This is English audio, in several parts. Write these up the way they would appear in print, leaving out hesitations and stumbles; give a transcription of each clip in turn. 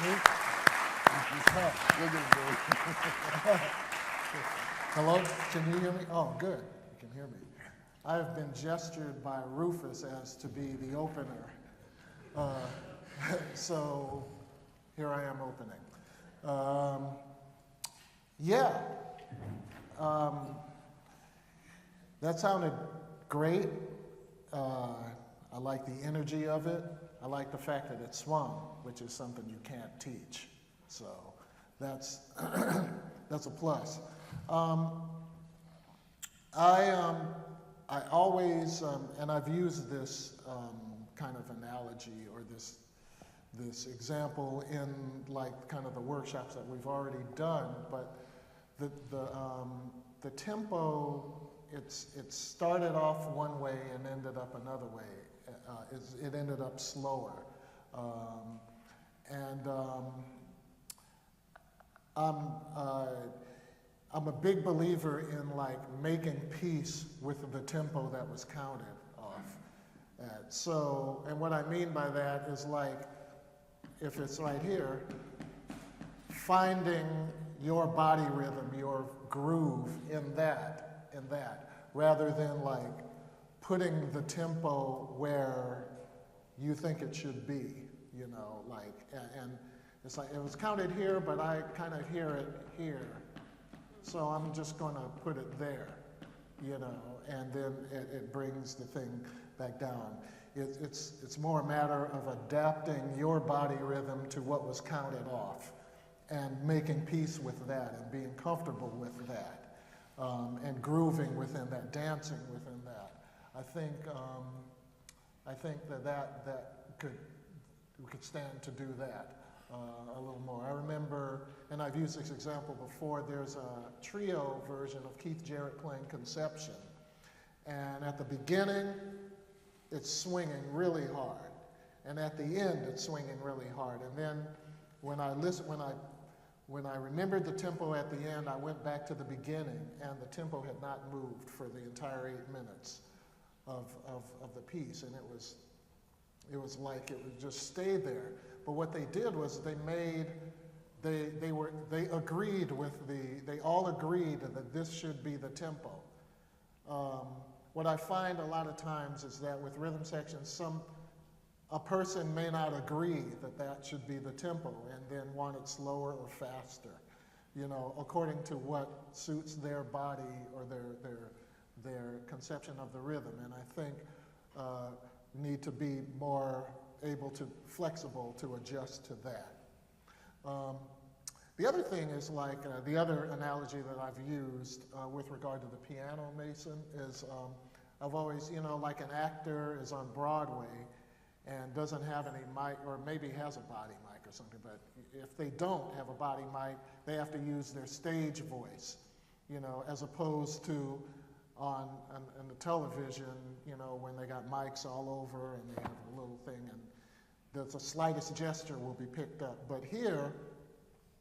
Me? Hello, can you hear me? Oh, good, you can hear me. I have been gestured by Rufus as to be the opener. So here I am opening. Yeah, that sounded great. I like the energy of it. I like the fact that it swung, which is something you can't teach. So that's that's a plus. I always, and I've used this kind of analogy or this example in like kind of the workshops that we've already done, but the tempo, it started off one way and ended up another way. It ended up slower. I'm a big believer in like making peace with the tempo that was counted off at. So, and what I mean by that is like, if it's right here, finding your body rhythm, your groove in that, rather than like putting the tempo where you think it should be, you know, like, and it's like, it was counted here, but I kind of hear it here. So I'm just gonna put it there, you know, and then it brings the thing back down. It's more a matter of adapting your body rhythm to what was counted off and making peace with that and being comfortable with that and grooving within that, dancing within that. I think we could stand to do that a little more. I remember, and I've used this example before, there's a trio version of Keith Jarrett playing Conception. And at the beginning, it's swinging really hard. And at the end, it's swinging really hard. And then when I remembered the tempo at the end, I went back to the beginning, and the tempo had not moved for the entire 8 minutes of the piece. And it was like it would just stay there. But what they did was they all agreed that this should be the tempo. What I find a lot of times is that with rhythm sections, a person may not agree that should be the tempo and then want it slower or faster, you know, according to what suits their body or their conception of the rhythm. And I think need to be more flexible to adjust to that. The other thing is like, the other analogy that I've used with regard to the piano, Mason, is I've always, you know, like an actor is on Broadway and doesn't have any mic, or maybe has a body mic or something, but if they don't have a body mic, they have to use their stage voice, you know, as opposed to on the television, you know, when they got mics all over and they have a little thing and the slightest gesture will be picked up. But here,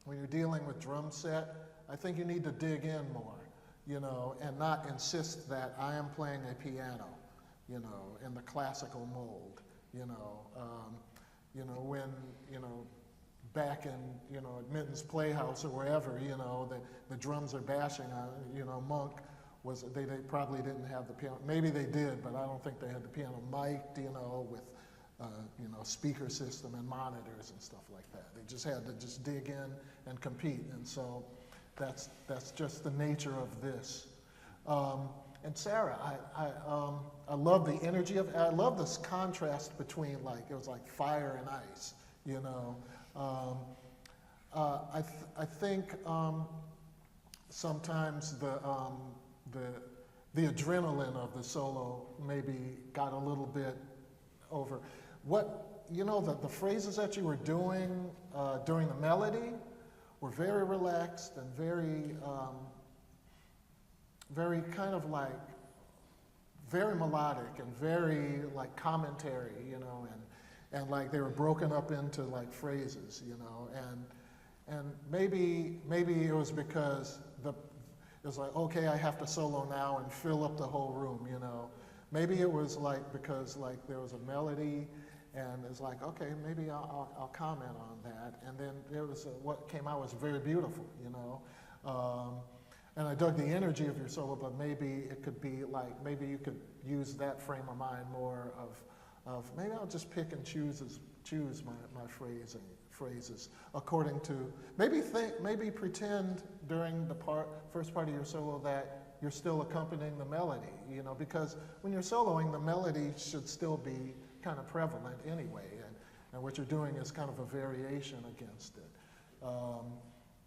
when you're dealing with drum set, I think you need to dig in more, you know, and not insist that I am playing a piano, you know, in the classical mold, you know. When, you know, back in, you know, at Minton's Playhouse or wherever, you know, the drums are bashing on, you know, Monk they probably didn't have the piano. Maybe they did, but I don't think they had the piano mic'd, you know, with you know, speaker system and monitors and stuff like that. They just had to just dig in and compete, and so that's just the nature of this. And Sarah, I love the energy of it. I love this contrast between, like, it was like fire and ice, you know. I think sometimes the adrenaline of the solo maybe got a little bit over. What, you know, the phrases that you were doing during the melody were very relaxed and very kind of like, very melodic and very like commentary, you know, and like they were broken up into like phrases, you know, and maybe it was because it was like, okay, I have to solo now and fill up the whole room, you know. Maybe it was like because like there was a melody and it's like, okay, maybe I'll comment on that. And then there was what came out was very beautiful, you know. And I dug the energy of your solo, but maybe it could be like, maybe you could use that frame of mind more of maybe I'll just pick and choose my phrases according to, maybe pretend during the first part of your solo that you're still accompanying the melody, you know, because when you're soloing, the melody should still be kind of prevalent anyway, and what you're doing is kind of a variation against it.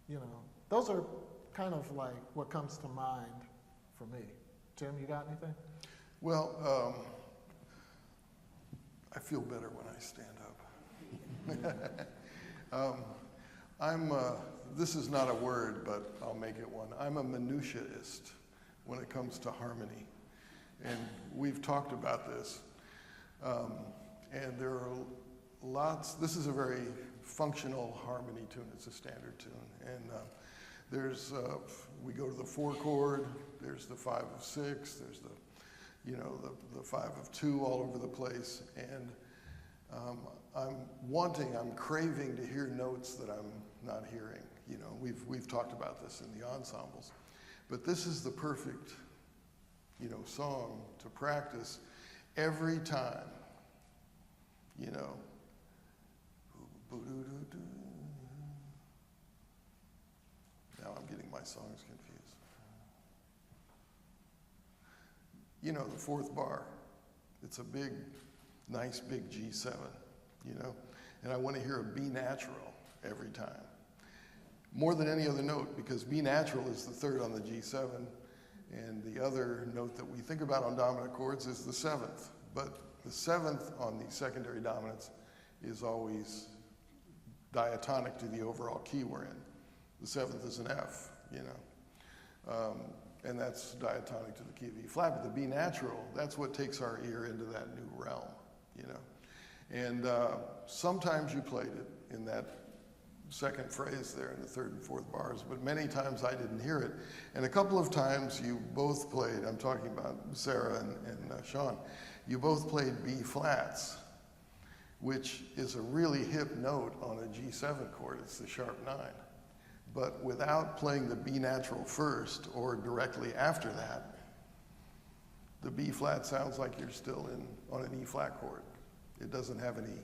You know, those are kind of like what comes to mind for me. Tim, you got anything? Well, I feel better when I stand up. This is not a word, but I'll make it one. I'm a minutiaist when it comes to harmony. And we've talked about this. And there are lots, this is a very functional harmony tune. It's a standard tune. And we go to the 4 chord, there's the 5 of 6, there's the 5 of 2 all over the place. And I'm craving to hear notes that I'm not hearing. You know, we've talked about this in the ensembles. But this is the perfect, you know, song to practice every time, you know. Now I'm getting my songs confused. You know, the 4th bar, it's a big, nice big G7, you know, and I want to hear a B natural every time. More than any other note, because B natural is the 3rd on the G7, and the other note that we think about on dominant chords is the 7th. But the 7th on the secondary dominants is always diatonic to the overall key we're in. The 7th is an F, you know. And that's diatonic to the key of E flat, but the B natural, that's what takes our ear into that new realm, you know. And sometimes you played it in that second phrase there in the 3rd and 4th bars, but many times I didn't hear it. And a couple of times you both played, I'm talking about Sarah and Sean, you both played B flats, which is a really hip note on a G7 chord, it's the sharp 9. But without playing the B natural first or directly after that, the B flat sounds like you're still on an E flat chord. It doesn't have any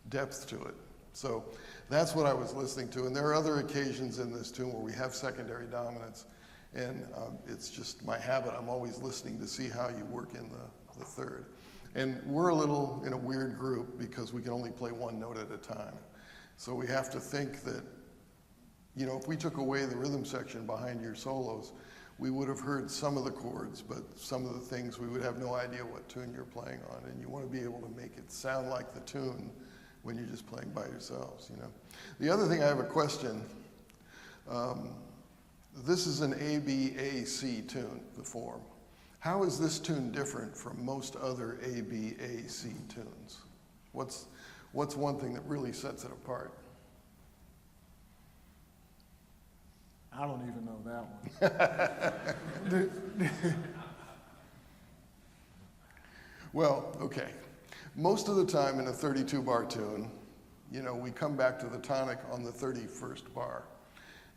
depth to it. So that's what I was listening to. And there are other occasions in this tune where we have secondary dominants, and it's just my habit. I'm always listening to see how you work in the 3rd. And we're a little in a weird group because we can only play one note at a time. So we have to think that, you know, if we took away the rhythm section behind your solos, we would have heard some of the chords, but some of the things we would have no idea what tune you're playing on. And you want to be able to make it sound like the tune when you're just playing by yourselves, you know. The other thing, I have a question. This is an A-B-A-C tune, the form. How is this tune different from most other A-B-A-C tunes? What's one thing that really sets it apart? I don't even know that one. Well, okay. Most of the time in a 32-bar tune, you know, we come back to the tonic on the 31st bar.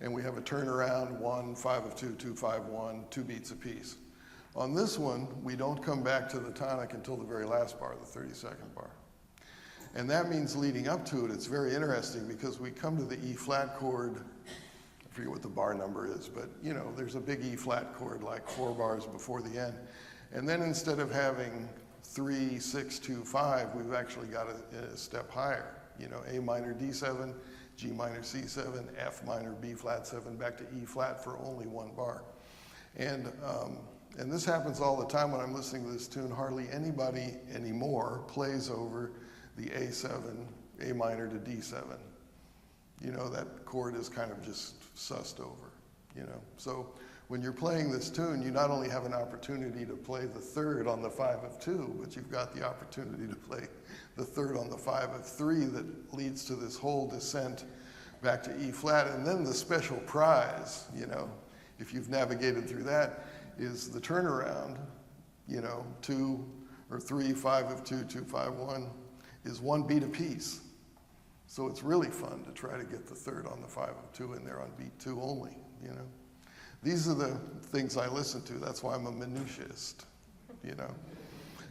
And we have a turnaround, 1, 5 of 2, 2, 5, 1, 2 beats apiece. On this one, we don't come back to the tonic until the very last bar, the 32nd bar. And that means leading up to it, it's very interesting because we come to the E flat chord, I forget what the bar number is, but you know, there's a big E flat chord like 4 bars before the end. And then instead of having 3, 6, 2, 5, we've actually got a step higher. You know, A minor D7, G minor C7, F minor B flat 7, back to E flat for only 1 bar. And this happens all the time when I'm listening to this tune. Hardly anybody anymore plays over the A7, A minor to D7. You know, that chord is kind of just sussed over, you know. So when you're playing this tune, you not only have an opportunity to play the 3rd on the 5 of 2, but you've got the opportunity to play the 3rd on the 5 of 3 that leads to this whole descent back to E flat. And then the special prize, you know, if you've navigated through that, is the turnaround, you know, 2 or 3, 5 of 2, 2, 5, 1, is one beat apiece. So it's really fun to try to get the third on the 5/2 in there on beat 2 only, you know. These are the things I listen to. That's why I'm a minutiaist, you know.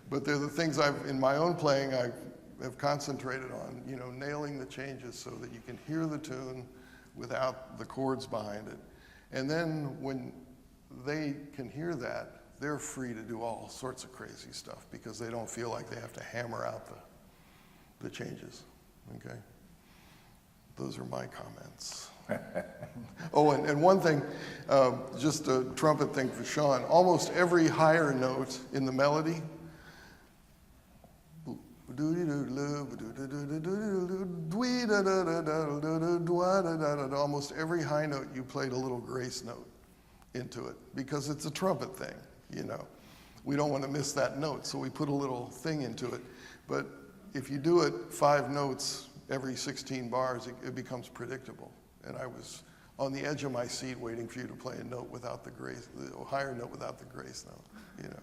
But they're the things in my own playing, I have concentrated on, you know, nailing the changes so that you can hear the tune without the chords behind it. And then when they can hear that, they're free to do all sorts of crazy stuff because they don't feel like they have to hammer out the changes, okay? Those are my comments. Oh, and one thing, just a trumpet thing for Sean, almost every higher note in the melody, almost every high note you played a little grace note into it because it's a trumpet thing, you know. We don't want to miss that note, so we put a little thing into it. But if you do it 5 notes every 16 bars, it becomes predictable. And I was on the edge of my seat waiting for you to play a note without the grace, the higher note without the grace note, you know.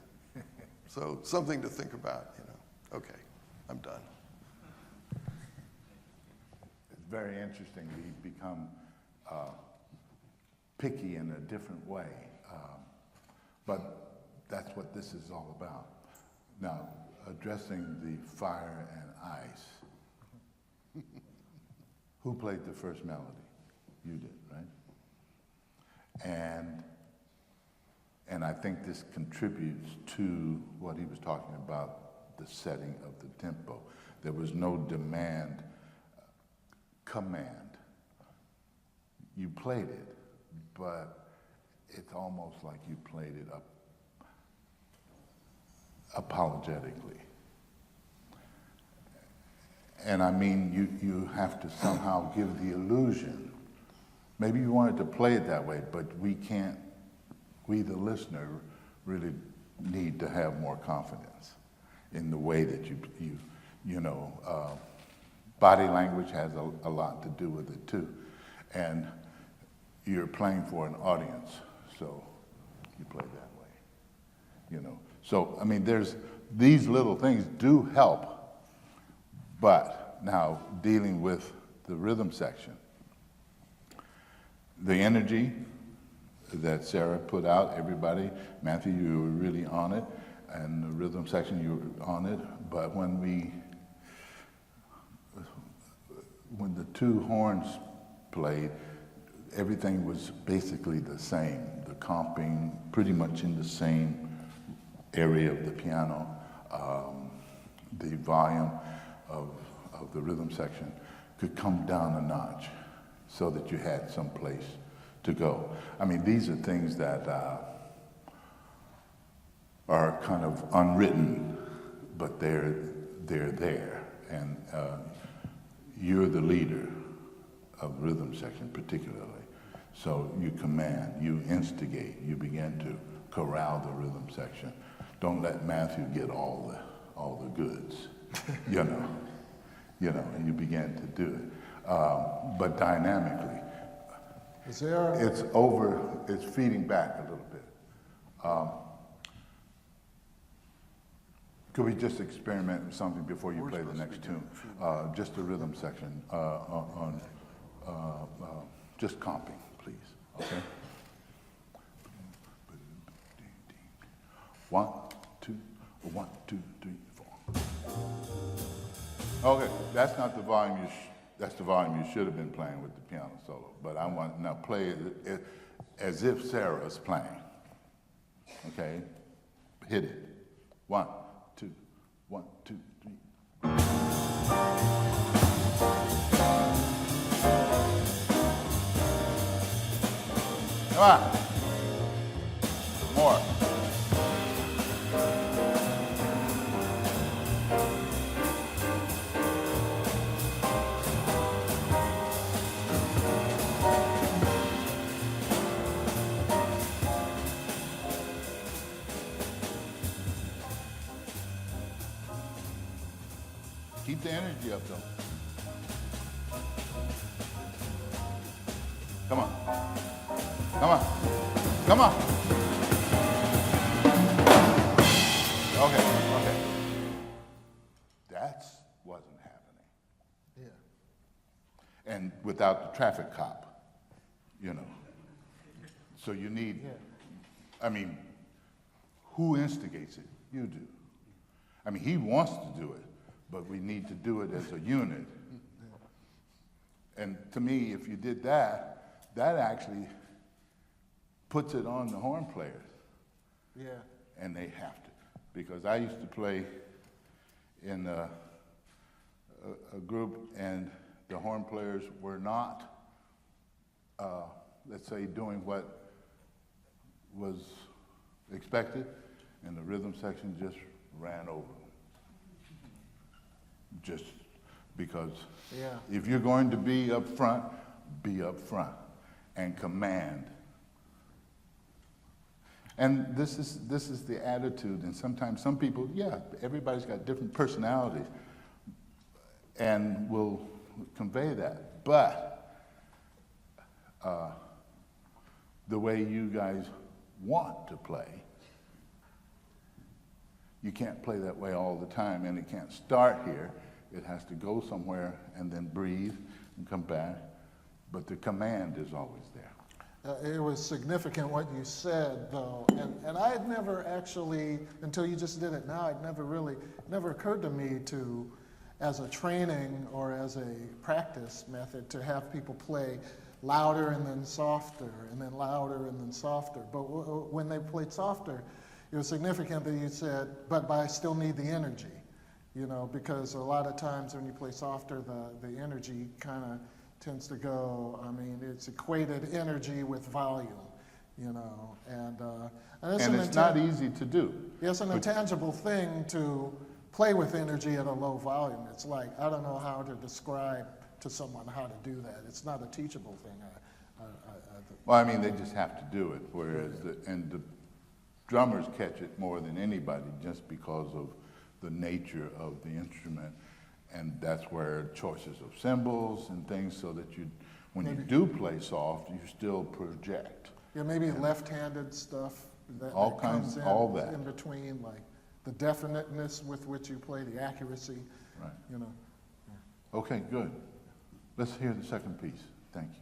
So something to think about, you know. Okay, I'm done. It's very interesting. We become picky in a different way. But that's what this is all about. Now, addressing the fire and ice. Who played the first melody? You did, right? And I think this contributes to what he was talking about, the setting of the tempo. There was no demand, command. You played it, but it's almost like you played it apologetically. And I mean, you have to somehow give the illusion. Maybe you wanted to play it that way, but we can't, we the listener really need to have more confidence in the way that you know, body language has a lot to do with it too. And you're playing for an audience, so you play that way, you know. So, I mean, there's, these little things do help. But now, dealing with the rhythm section, the energy that Sarah put out, everybody, Matthew, you were really on it, and the rhythm section, you were on it, but when the 2 horns played, everything was basically the same. The comping, pretty much in the same area of the piano, the volume of the rhythm section could come down a notch so that you had some place to go. I mean, these are things that are kind of unwritten, but they're there. And you're the leader of the rhythm section particularly. So you command, you instigate, you begin to corral the rhythm section. Don't let Matthew get all the goods. You know, and you began to do it. But dynamically, it's feeding back a little bit. Could we just experiment with something before you play the next tune? Just a rhythm section on just comping, please, okay? 1, 2, 1, 2, 3, 4. Okay, that's not the volume that's the volume you should have been playing with the piano solo. But I want now play it as if Sarah's playing. Okay, hit it. 1, 2, 1, 2, 3. Come on. More. Keep the energy up, though. Come on. Come on. Come on. Okay, okay. That wasn't without the traffic cop, you know. So you need, I mean, who instigates it? You do. I mean, he wants to do it, but we need to do it as a unit. And to me, if you did that, that actually puts it on the horn players. Yeah. And they have to. Because I used to play in a group, and the horn players were not, let's say, doing what was expected, and the rhythm section just ran over them. Just because if you're going to be up front and command. And this is the attitude, and sometimes some people, everybody's got different personalities and will convey that. But the way you guys want to play, you can't play that way all the time, and it can't start here. It has to go somewhere and then breathe and come back. But the command is always there. It was significant what you said, though, and I had never actually, until you just did it now, it never occurred to me to, as a training or as a practice method, to have people play louder and then softer, and then louder and then softer. But when they played softer, it was significant that you said, but I still need the energy, you know, because a lot of times when you play softer, the energy kind of tends to go, I mean, it's equated energy with volume, you know, and it's not easy to do. It's an intangible thing to play with energy at a low volume. It's like, I don't know how to describe to someone how to do that. It's not a teachable thing. Well, I mean, they just have to do it, whereas the drummers catch it more than anybody just because of the nature of the instrument. And that's where choices of cymbals and things, so that when you do play soft, you still project. Yeah, maybe left-handed stuff that comes in in between, like the definiteness with which you play, the accuracy, right? You know. Yeah. Okay, good. Let's hear the second piece. Thank you.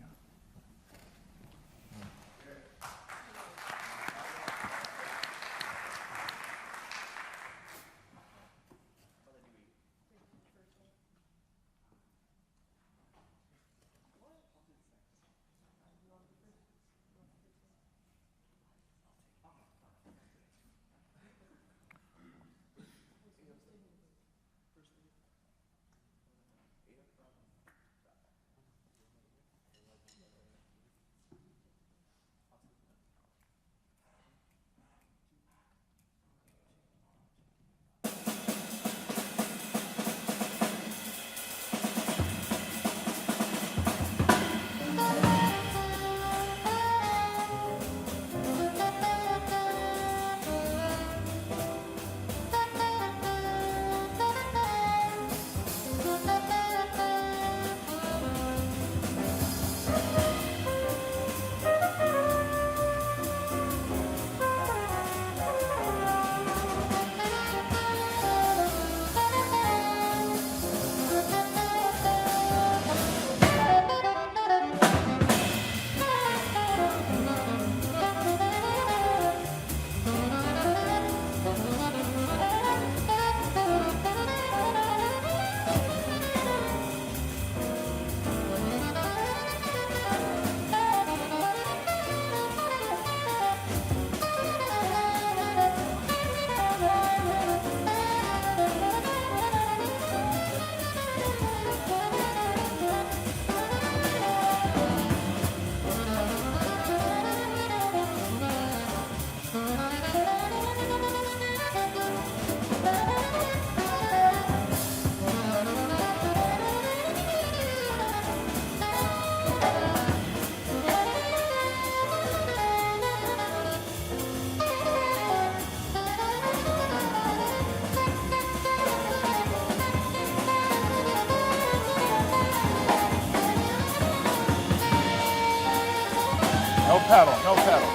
No pedal, no pedal.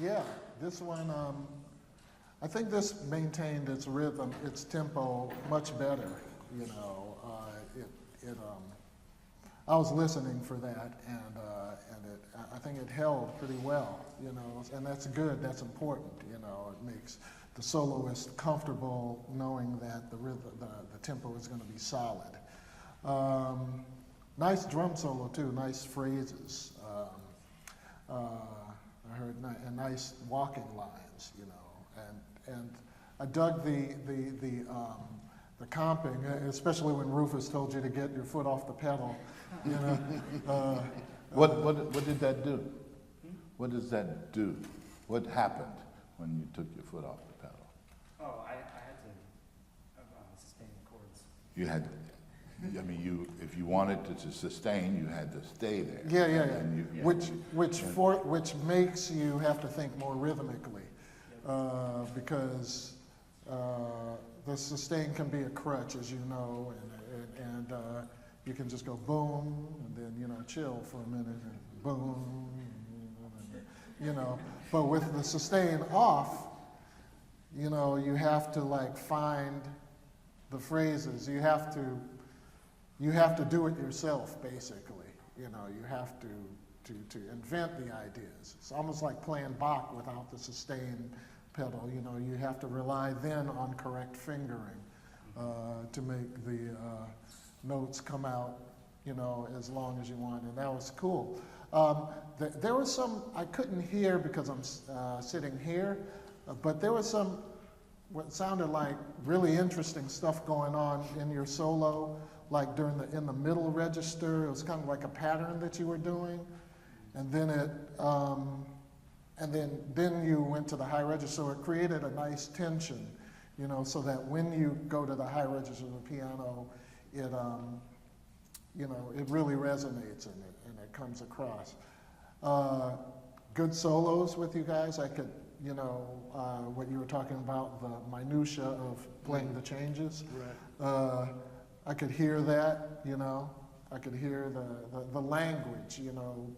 Yeah, this one, I think this maintained its rhythm, its tempo much better, you know. I was listening for that, and I think it held pretty well, you know, and that's good, that's important, you know. It makes the soloist comfortable knowing that the rhythm, the tempo is going to be solid. Nice drum solo too, nice phrases. I heard and nice walking lines, you know, and I dug the comping, especially when Rufus told you to get your foot off the pedal, you know. What did that do? What does that do? What happened when you took your foot off the pedal? Oh, I had to sustain the chords. You had, I mean, if you wanted to sustain, you had to stay there. Yeah. And Which makes you have to think more rhythmically, because the sustain can be a crutch, as you know, and you can just go boom, and then, you know, chill for a minute, and boom, you know. But with the sustain off, you know, you have to like find the phrases. You have to do it yourself, basically. You know, you have to invent the ideas. It's almost like playing Bach without the sustain pedal. You know, you have to rely then on correct fingering to make the notes come out, you know, as long as you want, and that was cool. There was some I couldn't hear because I'm sitting here, but there was some what sounded like really interesting stuff going on in your solo, like in the middle register. It was kind of like a pattern that you were doing, and then then you went to the high register. So it created a nice tension, you know, so that when you go to the high register of the piano, it you know, it really resonates and it comes across. Good solos with you guys. I could, you know, what you were talking about, the minutia of playing the changes. Right. I could hear that, you know. I could hear the language, you know.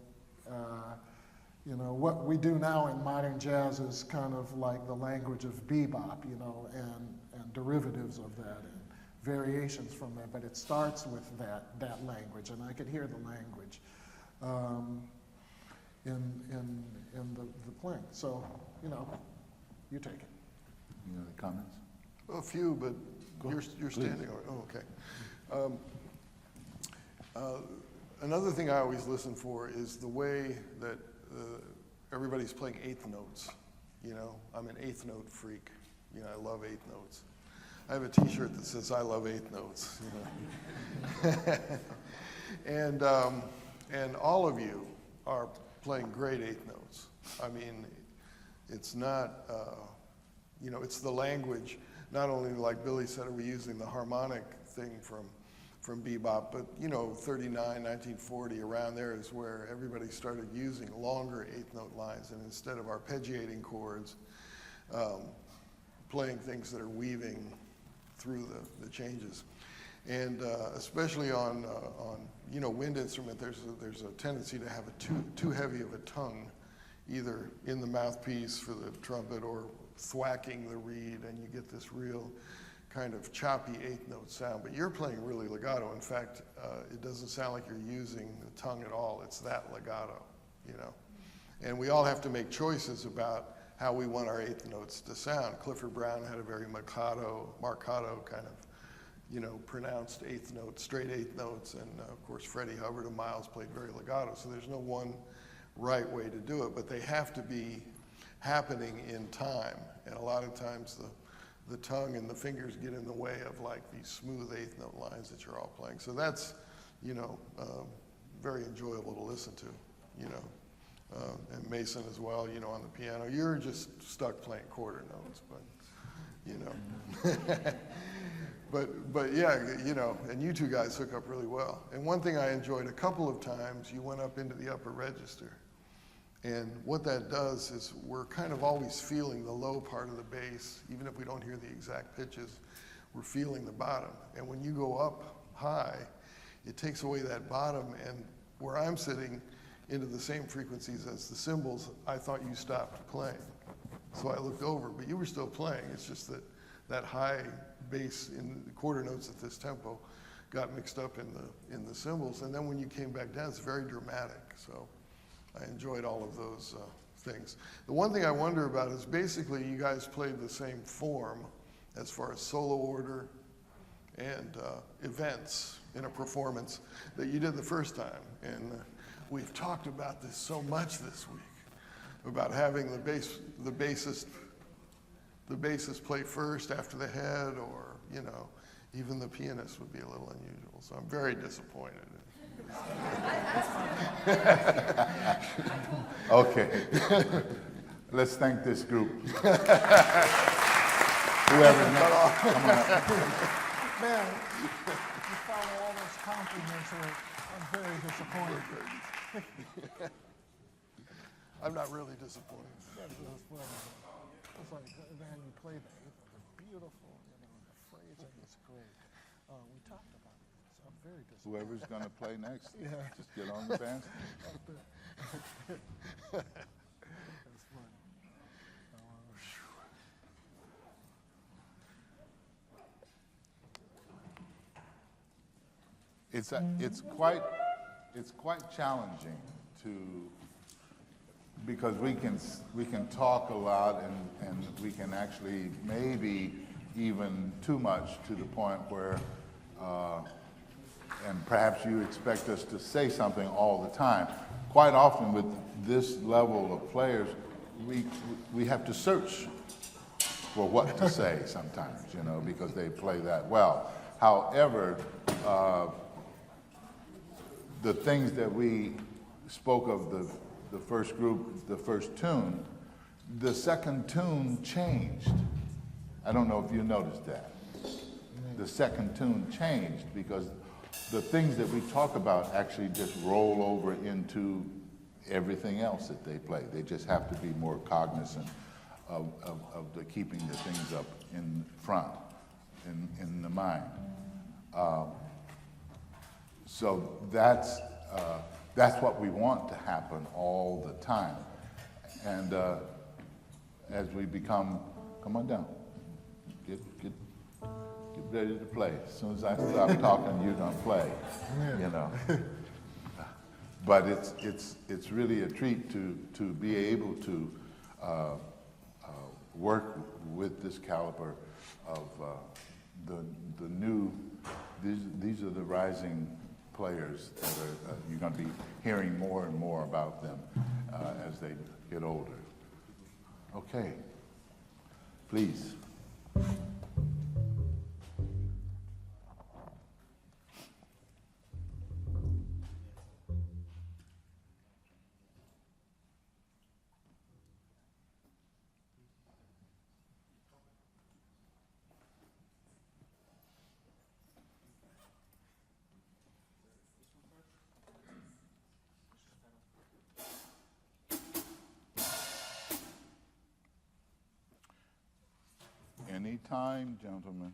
What we do now in modern jazz is kind of like the language of bebop, you know, and derivatives of that and variations from that. But it starts with that language, and I could hear the language in the playing. So, you know, you take it. Any other comments? A few, but you're standing. Oh, okay. Another thing I always listen for is the way that everybody's playing eighth notes. You know, I'm an eighth note freak. You know, I love eighth notes. I have a T-shirt that says "I love eighth notes." You know, and all of you are playing great eighth notes. I mean, it's not, you know, it's the language. Not only, like Billy said, are we using the harmonic thing from bebop, but, you know, 39, 1940, around there is where everybody started using longer eighth note lines, and instead of arpeggiating chords, playing things that are weaving through the changes. And especially on you know, wind instrument, there's a tendency to have too heavy of a tongue, either in the mouthpiece for the trumpet or thwacking the reed, and you get this real kind of choppy eighth note sound. But you're playing really legato. In fact, it doesn't sound like you're using the tongue at all. It's that legato, you know. And we all have to make choices about how we want our eighth notes to sound. Clifford Brown had a very marcato kind of, you know, pronounced eighth notes, straight eighth notes, and of course Freddie Hubbard and Miles played very legato. So there's no one right way to do it, but they have to be happening in time. And a lot of times the tongue and the fingers get in the way of like these smooth eighth note lines that you're all playing. So that's, you know, very enjoyable to listen to, you know. And Mason as well, you know, on the piano. You're just stuck playing quarter notes, but, you know. But yeah, you know, and you two guys hook up really well. And one thing I enjoyed a couple of times, you went up into the upper register. And what that does is we're kind of always feeling the low part of the bass, even if we don't hear the exact pitches, we're feeling the bottom. And when you go up high, it takes away that bottom, and where I'm sitting, into the same frequencies as the cymbals, I thought you stopped playing. So I looked over, but you were still playing. It's just that that high bass in the quarter notes at this tempo got mixed up in the cymbals. And then when you came back down, it's very dramatic. So I enjoyed all of those things. The one thing I wonder about is basically you guys played the same form as far as solo order and events in a performance that you did the first time. And we've talked about this so much this week, about having the bassist play first after the head, or, you know, even the pianist would be a little unusual. So I'm very disappointed. Okay. Let's thank this group. Whoever's next, come on up. Man, you follow all those compliments here. I'm very disappointed. I'm not really disappointed. That's funny. It's like, man, you play the beautiful, you know, the phrasing is great. We talked about it, so I'm very disappointed. Whoever's gonna play next, Yeah. just get on the band. That's funny. It's quite challenging because we can talk a lot and we can actually maybe even too much to the point where and perhaps you expect us to say something all the time. Quite often with this level of players, we have to search for what to say sometimes, you know, because they play that well. However, the things that we spoke of, the first group, the first tune, the second tune changed. I don't know if you noticed that. The second tune changed because the things that we talk about actually just roll over into everything else that they play. They just have to be more cognizant of the keeping the things up in front, in the mind. So that's what we want to happen all the time. And as we become, come on down, get ready to play. As soon as I stop talking, you're gonna play, you know. But it's really a treat to be able to work with this caliber of the new. These are the rising players that are you're going to be hearing more and more about them as they get older. Okay, please. Anytime, gentlemen.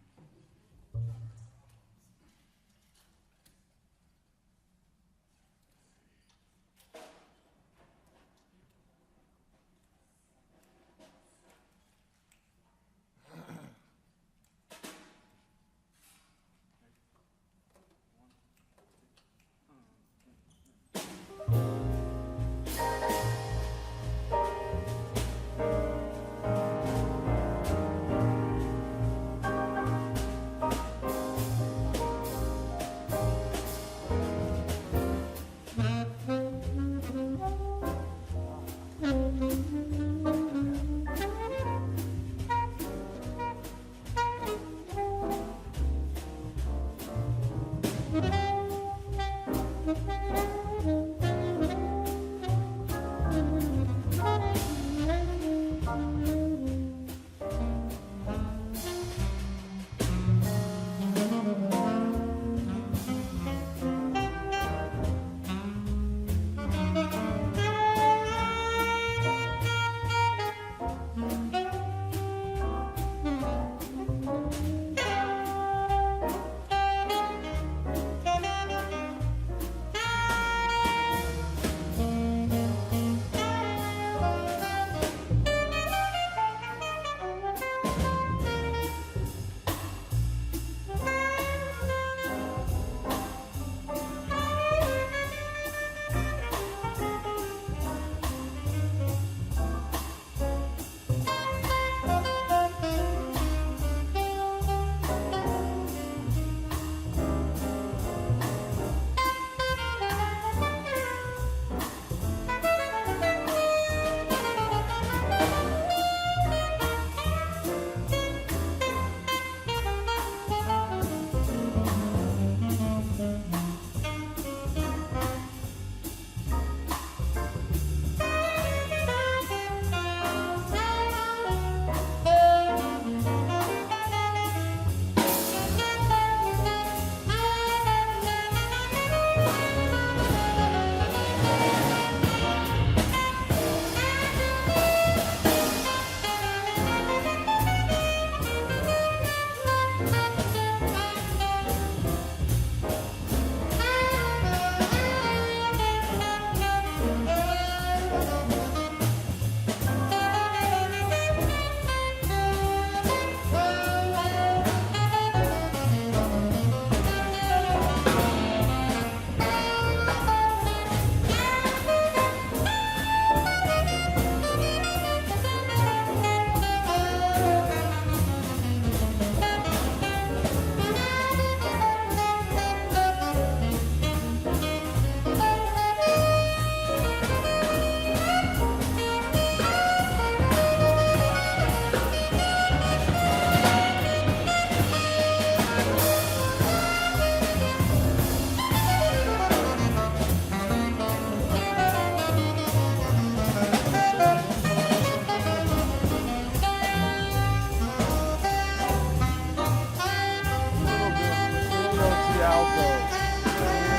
alto. It's a little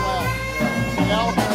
flat. Yeah.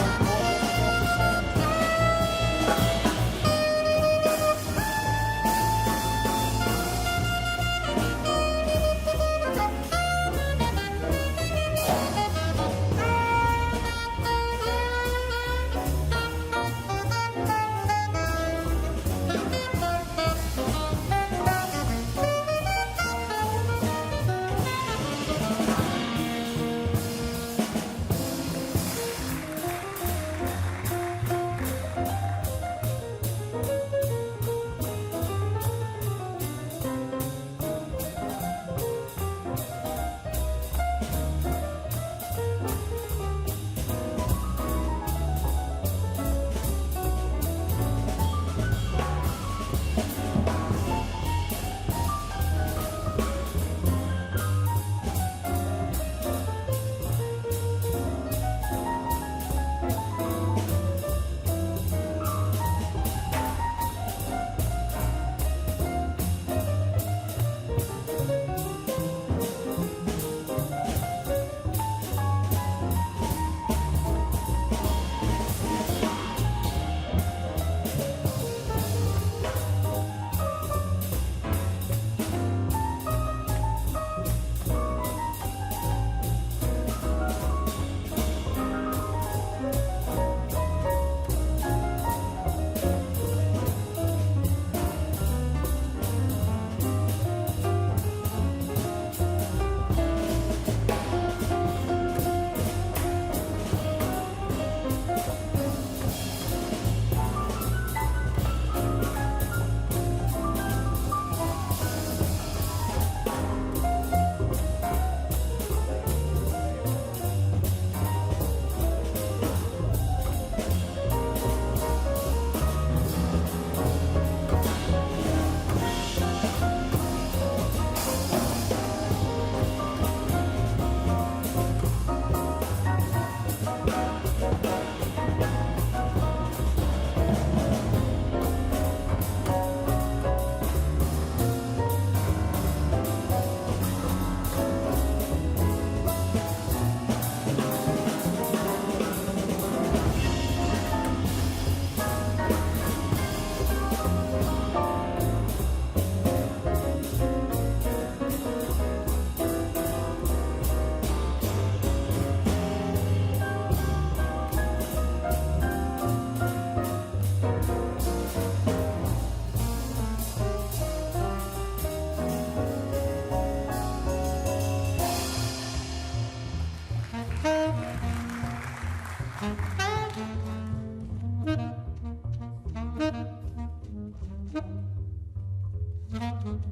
The alto.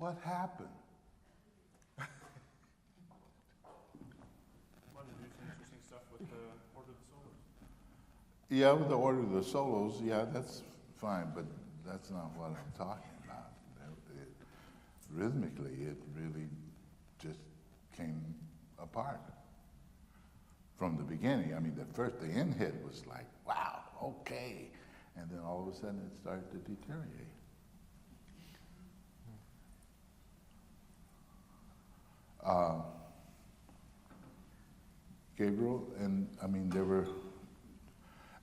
What happened? Wanted to do some interesting stuff with the Order of the Solos. Yeah, with the order of the solos, yeah, that's fine, but that's not what I'm talking about. Rhythmically, it really just came apart from the beginning. I mean, the in hit was like, wow, okay. And then all of a sudden it started to deteriorate. Gabriel, and I mean,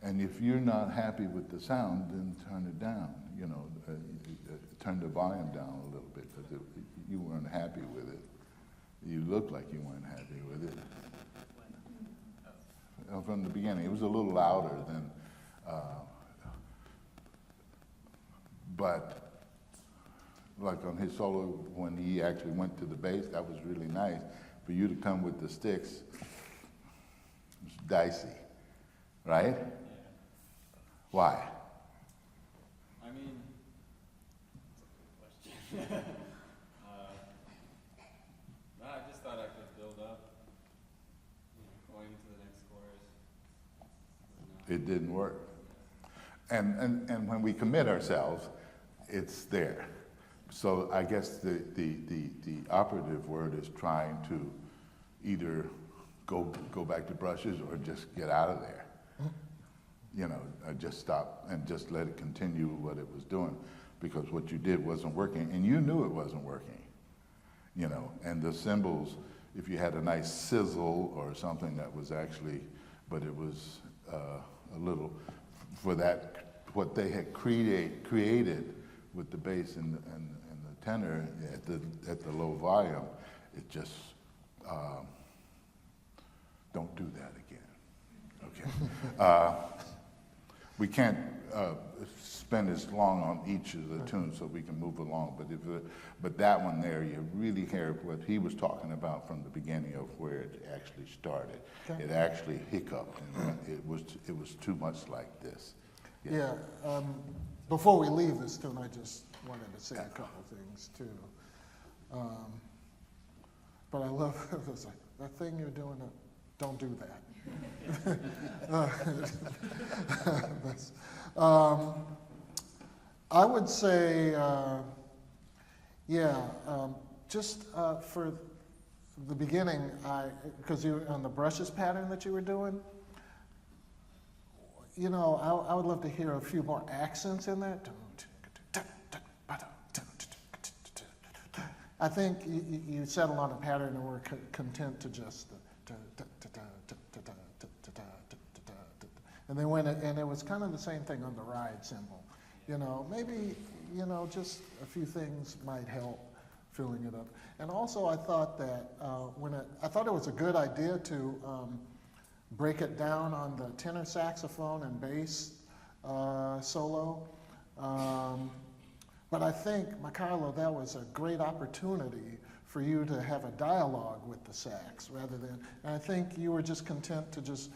and if you're not happy with the sound, then turn it down, turn the volume down a little bit, because you weren't happy with it. You looked like you weren't happy with it. From the beginning, it was a little louder than, but like on his solo, when he actually went to the bass, that was really nice. For you to come with the sticks, it's dicey, right? Yeah. Why? I mean, that's a good question. No, I just thought I could build up, going to the next chorus. It didn't work. And when we commit ourselves, it's there. So I guess the operative word is trying to either go back to brushes or just get out of there. Just stop and just let it continue what it was doing, because what you did wasn't working, and you knew it wasn't working. And the cymbals, if you had a nice sizzle or something that was actually, but it was a little, for that, what they had created with the bass and the tenor at the low volume, it just, don't do that again, okay? We can't spend as long on each of the tunes so we can move along, but that one there, you really hear what he was talking about from the beginning of where it actually started. Okay. It actually hiccuped, and it was too much like this. Yeah, before we leave this tune, I just wanted to say a couple things too. But I love, it was like, that thing you're doing, don't do that. I would say, just for the beginning, because you on the brushes pattern that you were doing, I would love to hear a few more accents in that. I think you settle on a pattern and we're content to just, and it was kind of the same thing on the ride cymbal. Maybe, just a few things might help filling it up. And also I thought that I thought it was a good idea to break it down on the tenor saxophone and bass solo. But I think, Michaelo, that was a great opportunity for you to have a dialogue with the sax rather than, and I think you were just content to just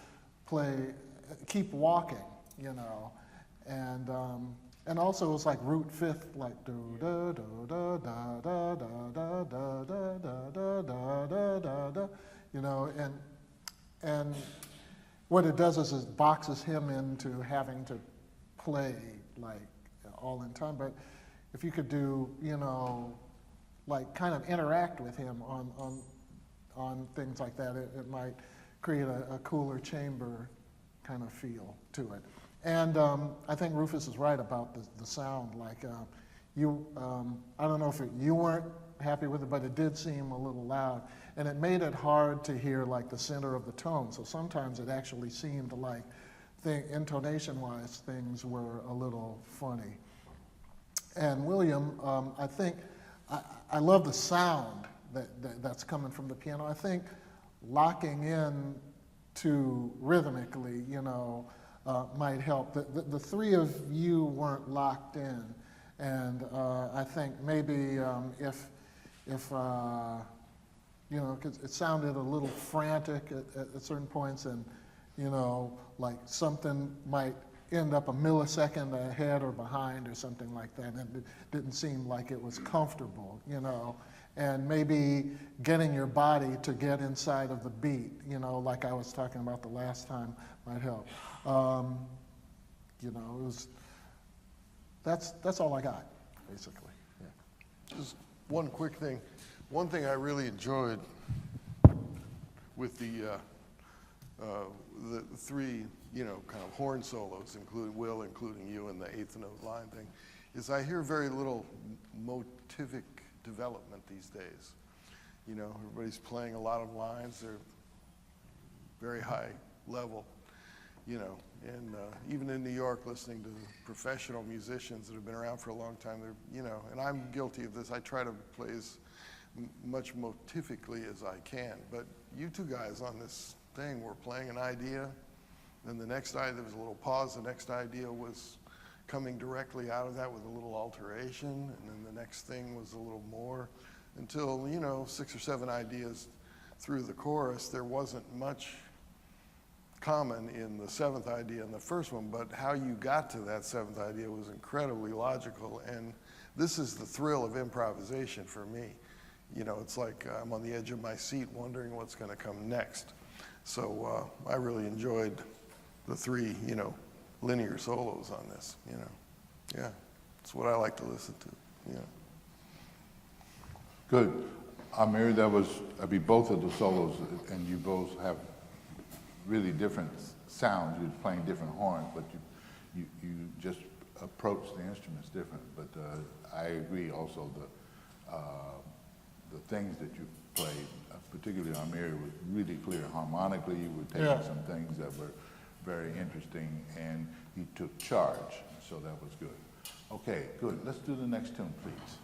keep walking, and also it was like root fifth, like do da da da da da da da da da da da da da, and what it does is it boxes him into having to play like all in time. But if you could do, like kind of interact with him on things like that, it might create a cooler chamber kind of feel to it. And I think Rufus is right about the sound. Like I don't know if you weren't happy with it, but it did seem a little loud. And it made it hard to hear like the center of the tone. So sometimes it actually seemed like, intonation-wise, things were a little funny. And William, I think, I love the sound that's coming from the piano. I think locking in to rhythmically, might help. The three of you weren't locked in. And I think maybe if because it sounded a little frantic at certain points, and like something might end up a millisecond ahead or behind or something like that, and it didn't seem like it was comfortable, and maybe getting your body to get inside of the beat, like I was talking about the last time, might help. It was, that's all I got, basically. Yeah. Just one quick thing. One thing I really enjoyed with the three, kind of horn solos, including you and the eighth note line thing, is I hear very little motivic development these days. Everybody's playing a lot of lines. They're very high level, and even in New York, listening to professional musicians that have been around for a long time, and I'm guilty of this. I try to play as much motivically as I can, but you two guys on this thing were playing an idea, then the next idea, there was a little pause, the next idea was coming directly out of that with a little alteration, and then the next thing was a little more, until, 6 or 7 ideas through the chorus, there wasn't much common in the 7th idea and the first one, but how you got to that 7th idea was incredibly logical, and this is the thrill of improvisation for me. It's like I'm on the edge of my seat wondering what's going to come next. So I really enjoyed the 3, linear solos on this, Yeah, it's what I like to listen to, Good. Amir, both of the solos, and you both have really different sounds. You're playing different horns, but you just approach the instruments different. But I agree also the things that you played, particularly Amir, was really clear harmonically. You were taking some things that were very interesting, and you took charge, so that was good. Okay, good. Let's do the next tune, please.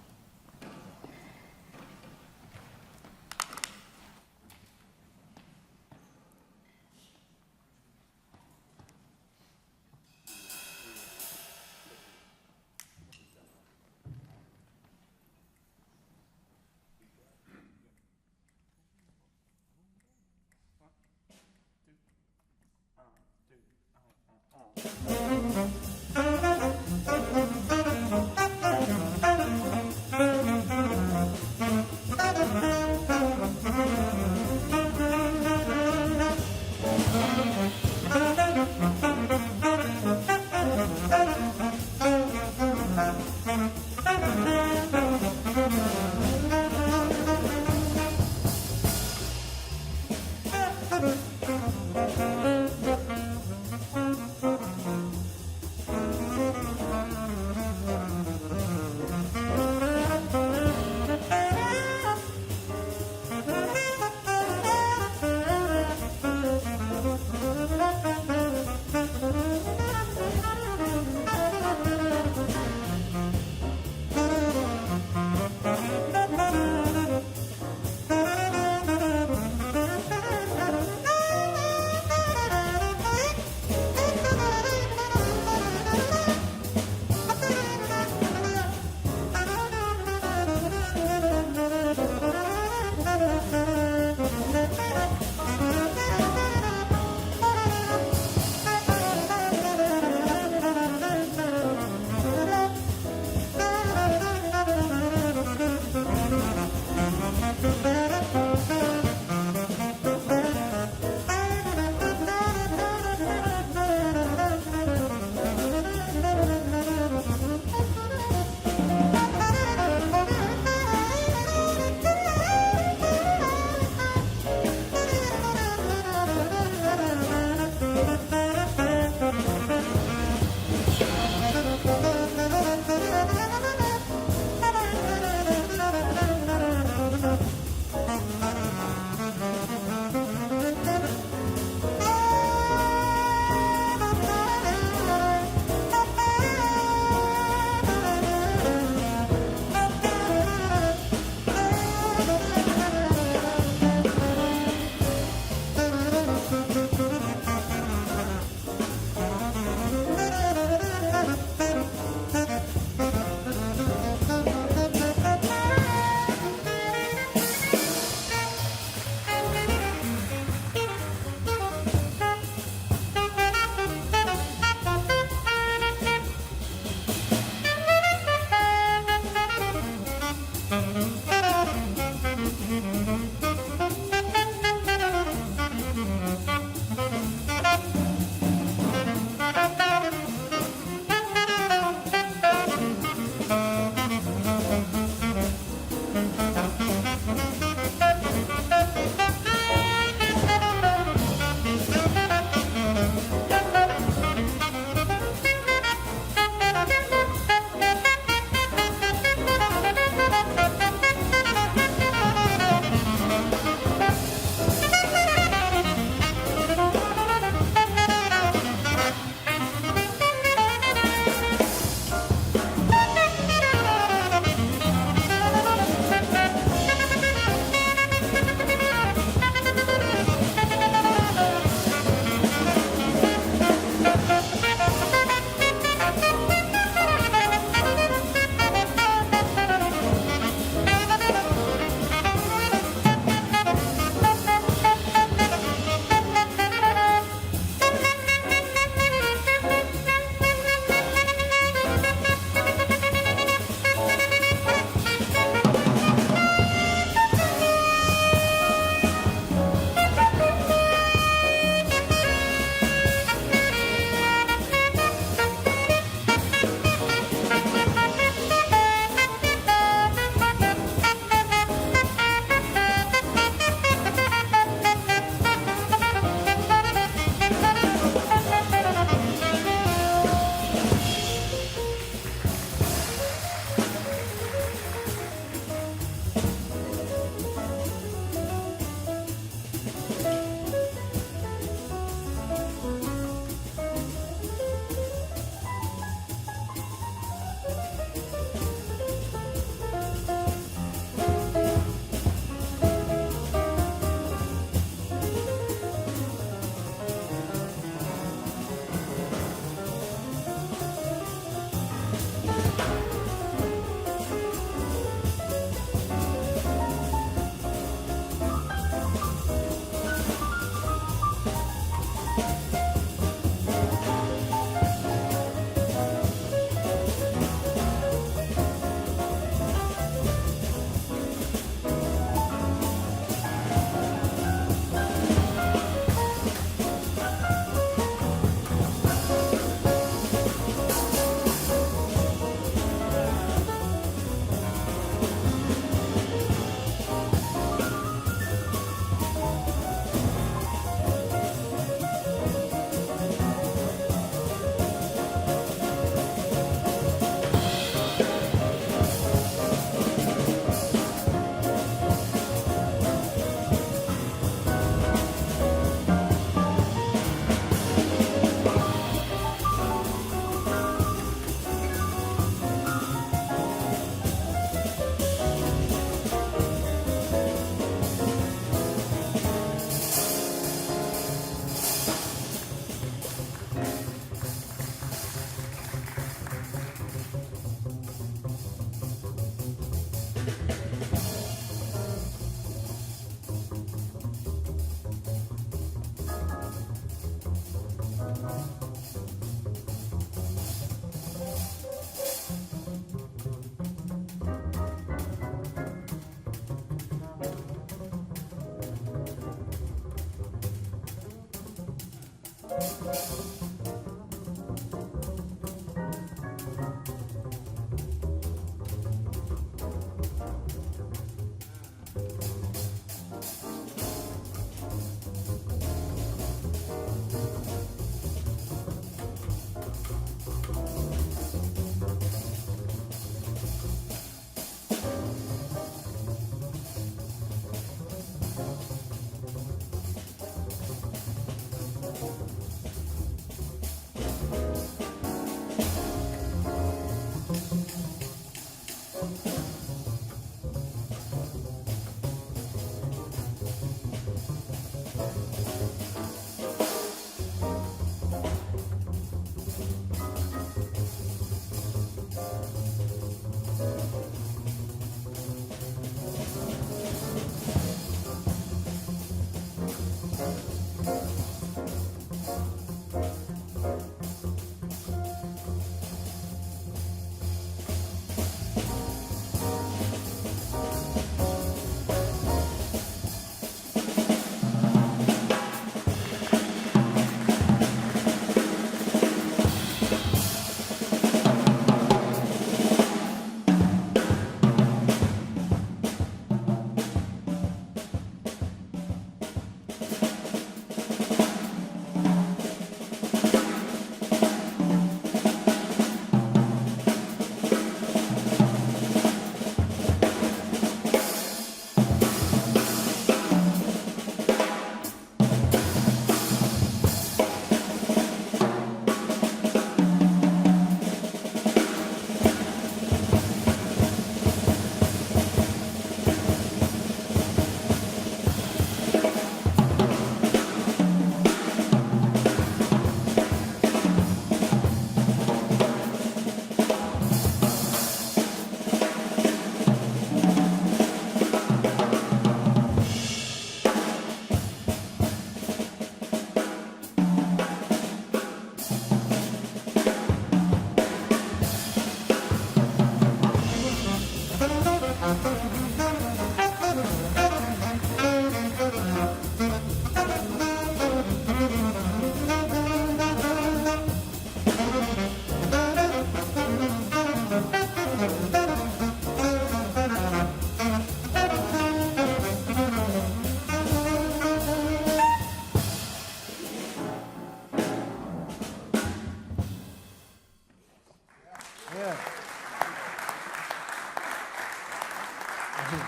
Want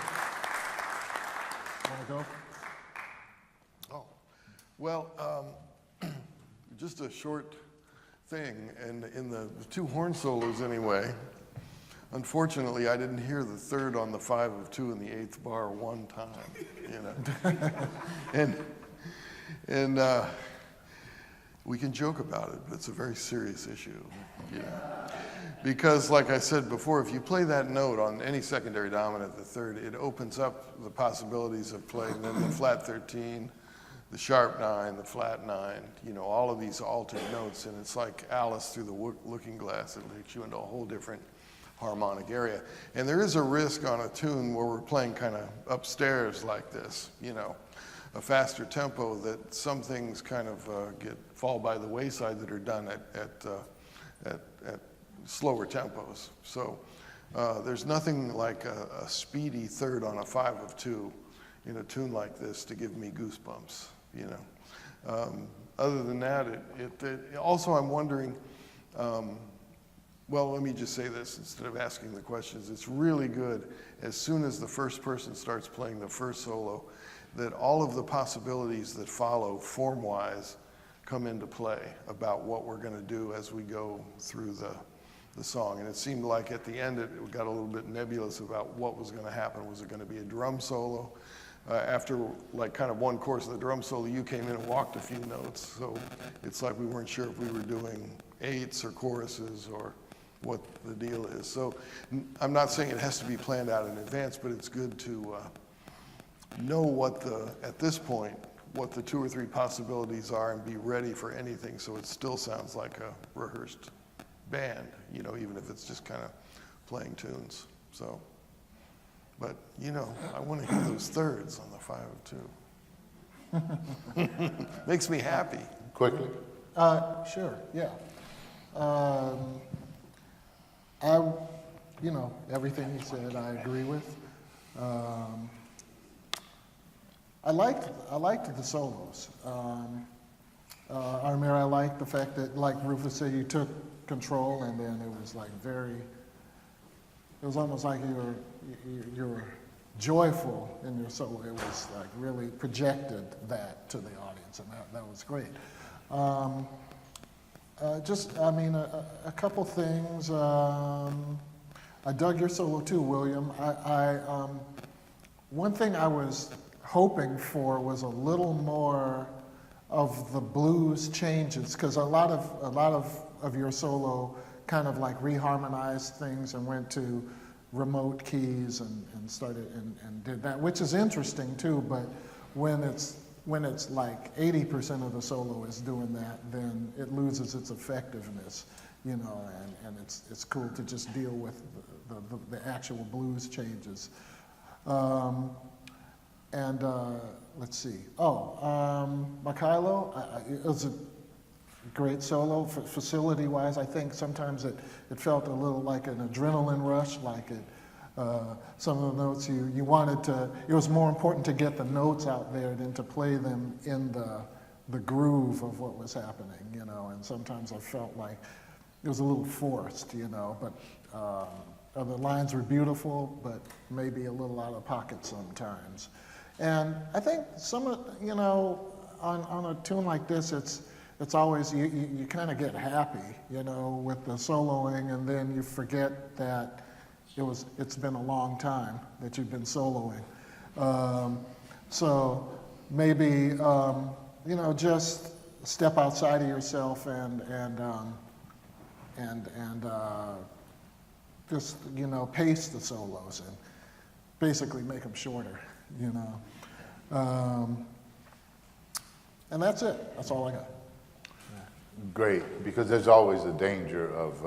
to go? Oh, well, just a short thing, and in the two horn solos anyway, unfortunately, I didn't hear the third on the 5 of 2 in the 8th bar one time, you know. and we can joke about it, but it's a very serious issue, you know. Because, like I said before, if you play that note on any secondary dominant, the third, it opens up the possibilities of playing then the flat 13, the sharp 9, the flat 9, you know, all of these altered notes, and it's like Alice through the looking glass. It takes you into a whole different harmonic area. And there is a risk on a tune where we're playing kind of upstairs like this, you know, a faster tempo, that some things kind of fall by the wayside that are done at slower tempos. So there's nothing like a speedy third on a 5 of 2 in a tune like this to give me goosebumps, you know. Other than that, also I'm wondering, well, let me just say this instead of asking the questions. It's really good as soon as the first person starts playing the first solo that all of the possibilities that follow form-wise come into play about what we're going to do as we go through the song. And it seemed like at the end it got a little bit nebulous about what was going to happen. Was it going to be a drum solo? After like kind of one course of the drum solo, you came in and walked a few notes. So it's like we weren't sure if we were doing eights or choruses or what the deal is. So I'm not saying it has to be planned out in advance, but it's good to know at this point, what the 2 or 3 possibilities are and be ready for anything so it still sounds like a rehearsed band, you know, even if it's just kind of playing tunes. So, but, you know, I want to hear those thirds on the 5 of 2. Makes me happy. Quickly. Sure, yeah. You know, everything you said I agree with. I liked the solos. I remember I liked the fact that, like Rufus said, you took control, and then it was like it was almost like you were joyful in your solo. It was like really projected that to the audience, and that was great. A couple things. I dug your solo too, William. One thing I was hoping for was a little more of the blues changes, because a lot of your solo kind of like reharmonized things and went to remote keys and started and did that, which is interesting too. But when it's like 80% of the solo is doing that, then it loses its effectiveness, you know. And it's cool to just deal with the actual blues changes. Let's see. Mikhailo, it was a great solo. Facility-wise, I think sometimes it felt a little like an adrenaline rush, like some of the notes you wanted to, it was more important to get the notes out there than to play them in the groove of what was happening, you know. And sometimes I felt like it was a little forced, you know, but the lines were beautiful, but maybe a little out of pocket sometimes. And I think you know, on a tune like this, it's always, you kind of get happy, you know, with the soloing, and then you forget that it's been a long time that you've been soloing. So maybe, you know, just step outside of yourself and just, you know, pace the solos and basically make them shorter, you know. And that's it. That's all I got. Great, because there's always a danger of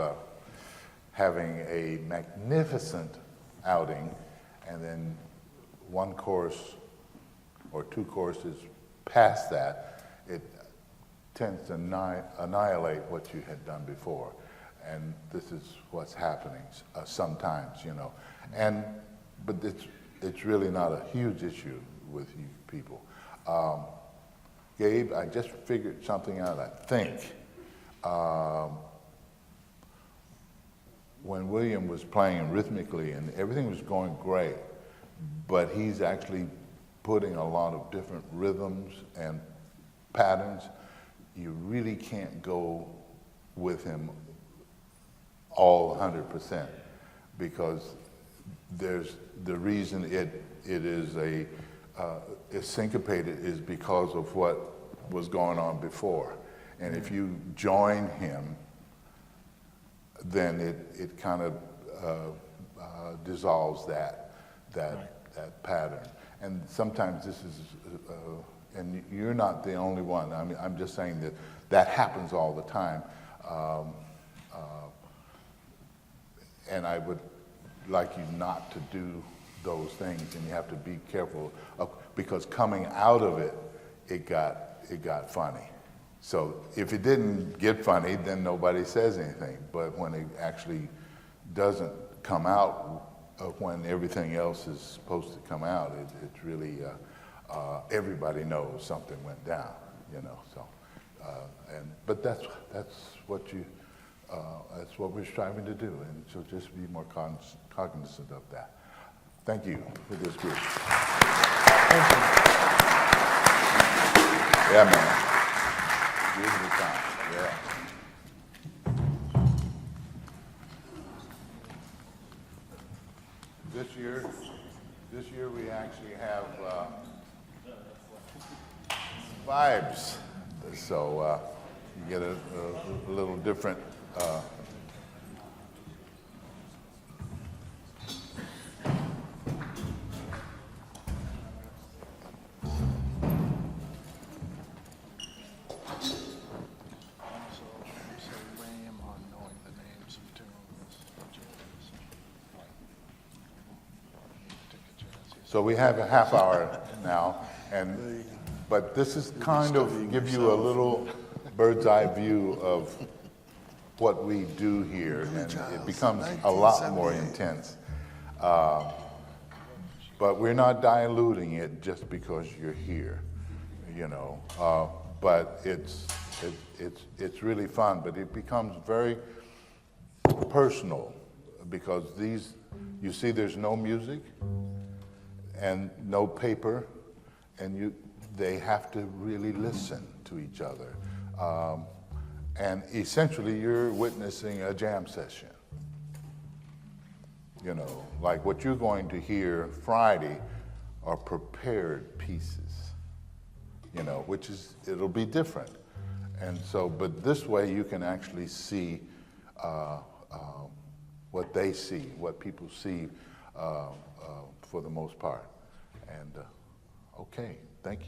having a magnificent outing and then one course or 2 courses past that, it tends to annihilate what you had done before. And this is what's happening sometimes, you know. But it's really not a huge issue with you people. Gabe, I just figured something out, I think. When William was playing rhythmically and everything was going great, but he's actually putting a lot of different rhythms and patterns. You really can't go with him all 100% because there's the reason it is it's syncopated is because of what was going on before. And if you join him, then it kind of dissolves that pattern. And sometimes this is, and you're not the only one. I mean, I'm just saying that happens all the time. And I would like you not to do those things, and you have to be careful because coming out of it, it got funny. So if it didn't get funny, then nobody says anything. But when it actually doesn't come out when everything else is supposed to come out, it's really everybody knows something went down, you know. So, but that's what we're striving to do, and so just be more cognizant of that. Thank you for this group. Thank you. Yeah, man. Beautiful time. Yeah. This year we actually have vibes, so you get a little different. So we have a half hour now, but this is kind of give you a little bird's eye view of what we do here, and it becomes a lot more intense. But we're not diluting it just because you're here, you know. But it's really fun, but it becomes very personal because you see, there's no music and no paper, and they have to really listen to each other. And essentially, you're witnessing a jam session. You know, like what you're going to hear Friday are prepared pieces, you know, it'll be different. And so, but this way you can actually see what they see, what people see for the most part. And okay, thank you.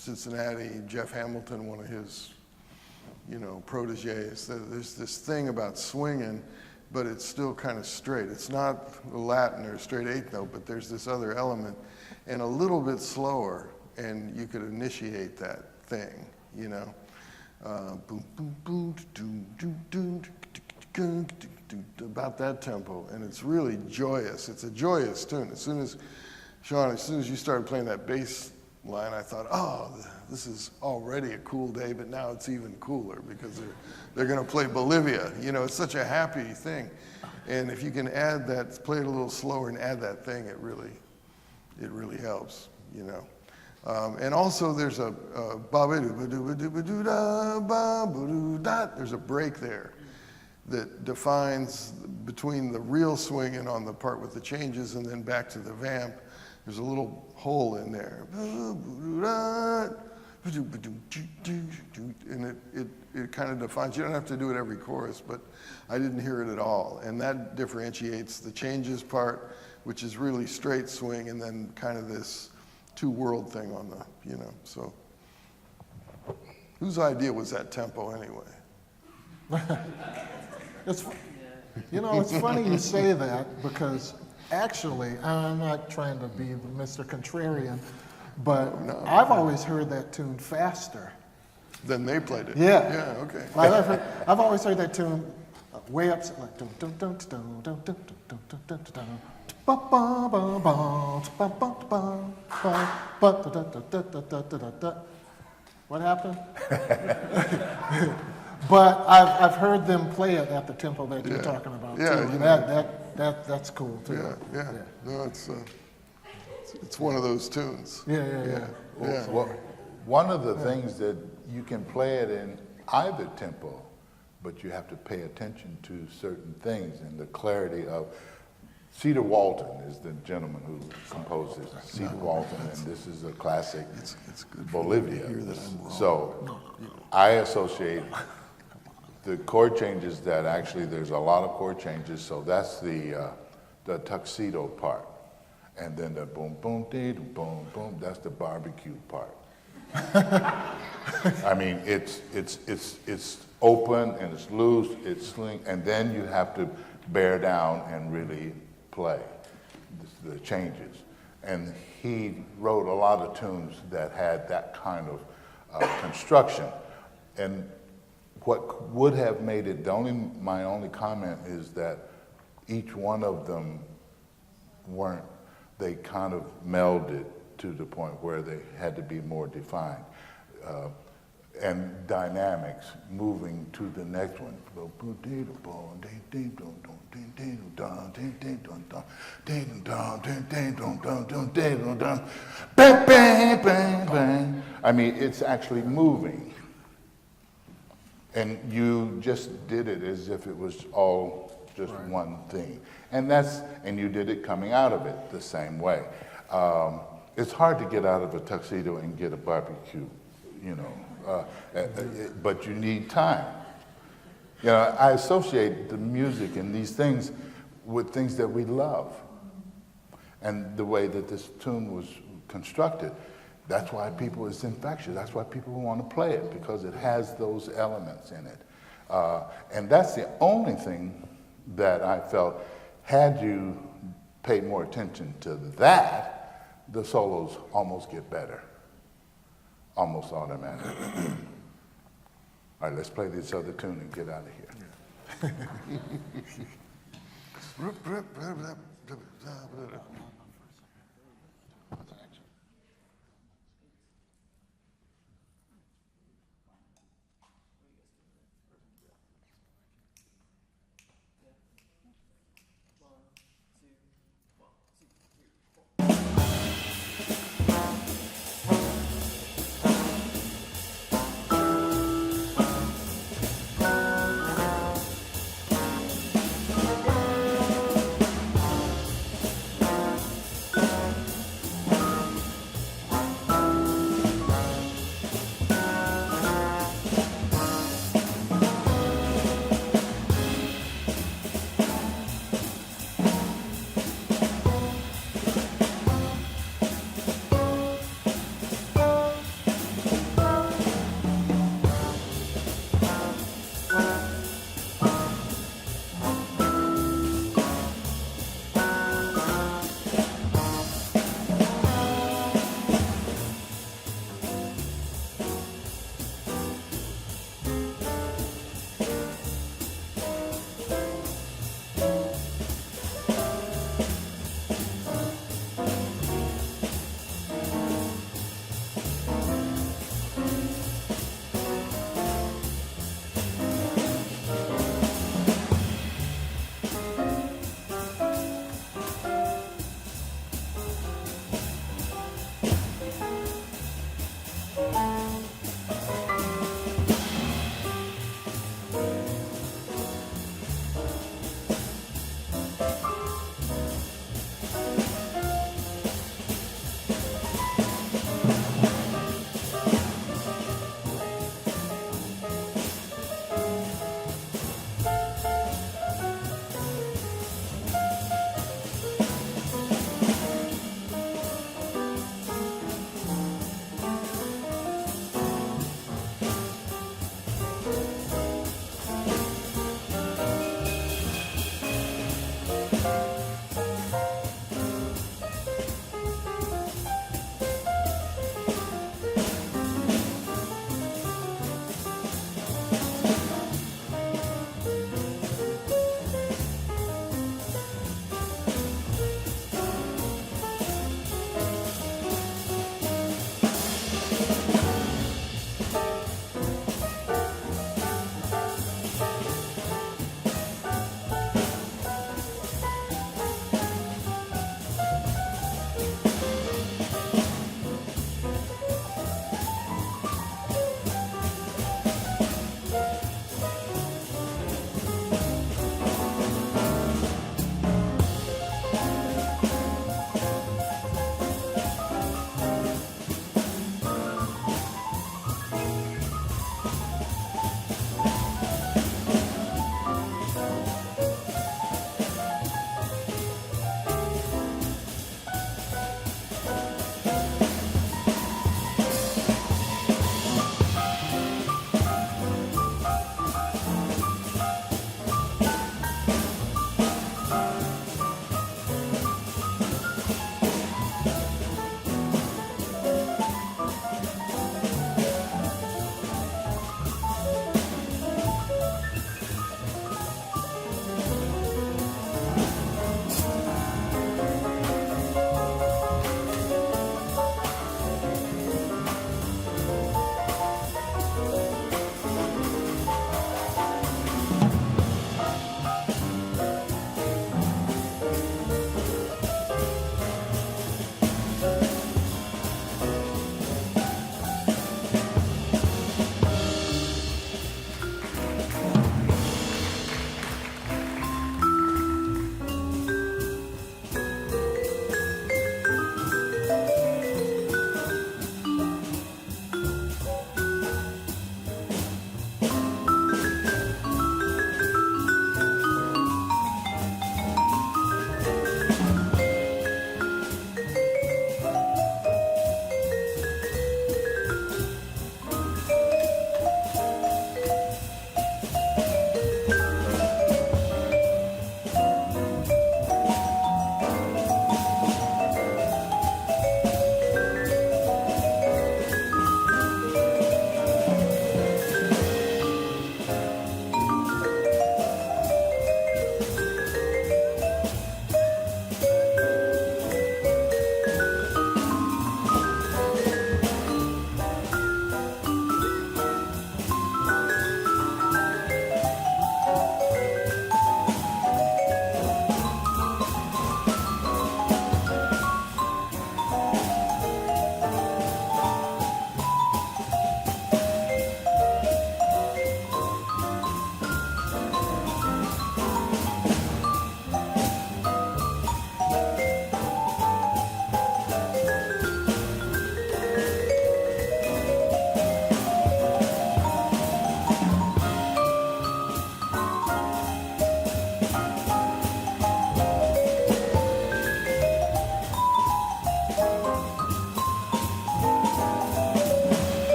Cincinnati, Jeff Hamilton, one of his, proteges. There's this thing about swinging, but it's still kind of straight. It's not a Latin or a straight eighth note, but there's this other element, and a little bit slower, and you could initiate that thing, boom, boom, boom, doom, doom, doom, about that tempo, and it's really joyous. It's a joyous tune. As soon as you started playing that bass line, I thought, oh, this is already a cool day, but now it's even cooler because they're going to play Bolivia. It's such a happy thing, and if you can add that, play it a little slower and add that thing, it really helps. And also there's a there's a break there that defines between the real swinging on the part with the changes and then back to the vamp. There's a little hole in there. And it kind of defines, you don't have to do it every chorus, but I didn't hear it at all. And that differentiates the changes part, which is really straight swing, and then kind of this two-world thing on the, so. Whose idea was that tempo anyway? It's funny you say that because actually, I'm not trying to be Mr. Contrarian, but I've always heard that tune faster. Then they played it. Yeah. Yeah, okay. I've always heard that tune way up, like dun dun dun dun dun dun dun dun dun dun. What happened? But I've heard them play it at the tempo that you're talking about too. And that's cool too. Yeah. No, it's one of those tunes. Yeah. Well, one of the things that you can play it in either tempo, but you have to pay attention to certain things and the clarity of. Cedar Walton is the gentleman who composed this. Cedar Walton, and this is a classic It's good Bolivia. to hear that I'm wrong. So I associate the chord changes that actually there's a lot of chord changes. So that's the tuxedo part, and then the boom boom dee boom boom. That's the barbecue part. I mean, it's open and it's loose. It's sling, and then you have to bear down and really play the changes. And he wrote a lot of tunes that had that kind of construction. And what would have made it, my only comment is that each one of them they kind of melded to the point where they had to be more defined. And dynamics moving to the next one. I mean, it's actually moving. And you just did it as if it was all just one thing. And you did it coming out of it the same way. It's hard to get out of a tuxedo and get a barbecue, but you need time. I associate the music and these things with things that we love. And the way that this tune was constructed, that's why it's infectious. That's why people want to play it, because it has those elements in it. And that's the only thing that I felt, had you paid more attention to that, the solos almost get better. Almost automatically. All right, let's play this other tune and get out of here.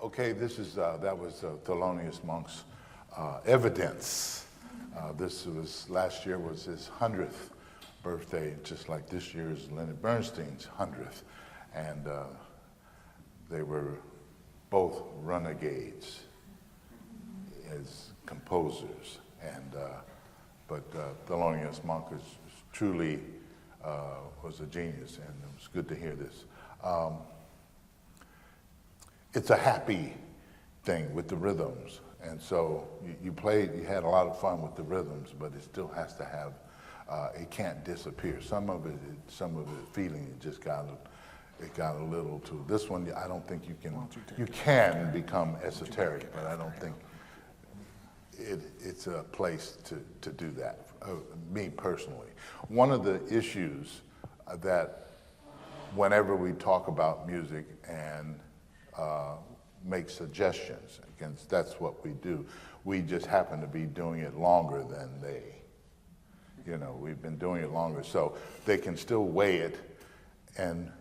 Okay, this is, that was Thelonious Monk's Evidence. This was, last year was his 100th birthday, just like this year is Leonard Bernstein's 100th. And they were both renegades as composers. And, but Thelonious Monk is truly was a genius, and it was good to hear this. It's a happy thing with the rhythms, and so you had a lot of fun with the rhythms, but it still has to have, it can't disappear. Some of it feeling, it just got a little too. This one, I don't think you can become esoteric, but I don't think it's a place to do that. Me personally, one of the issues that whenever we talk about music and make suggestions, against that's what we do. We just happen to be doing it longer than they. You know, we've been doing it longer, so they can still weigh it and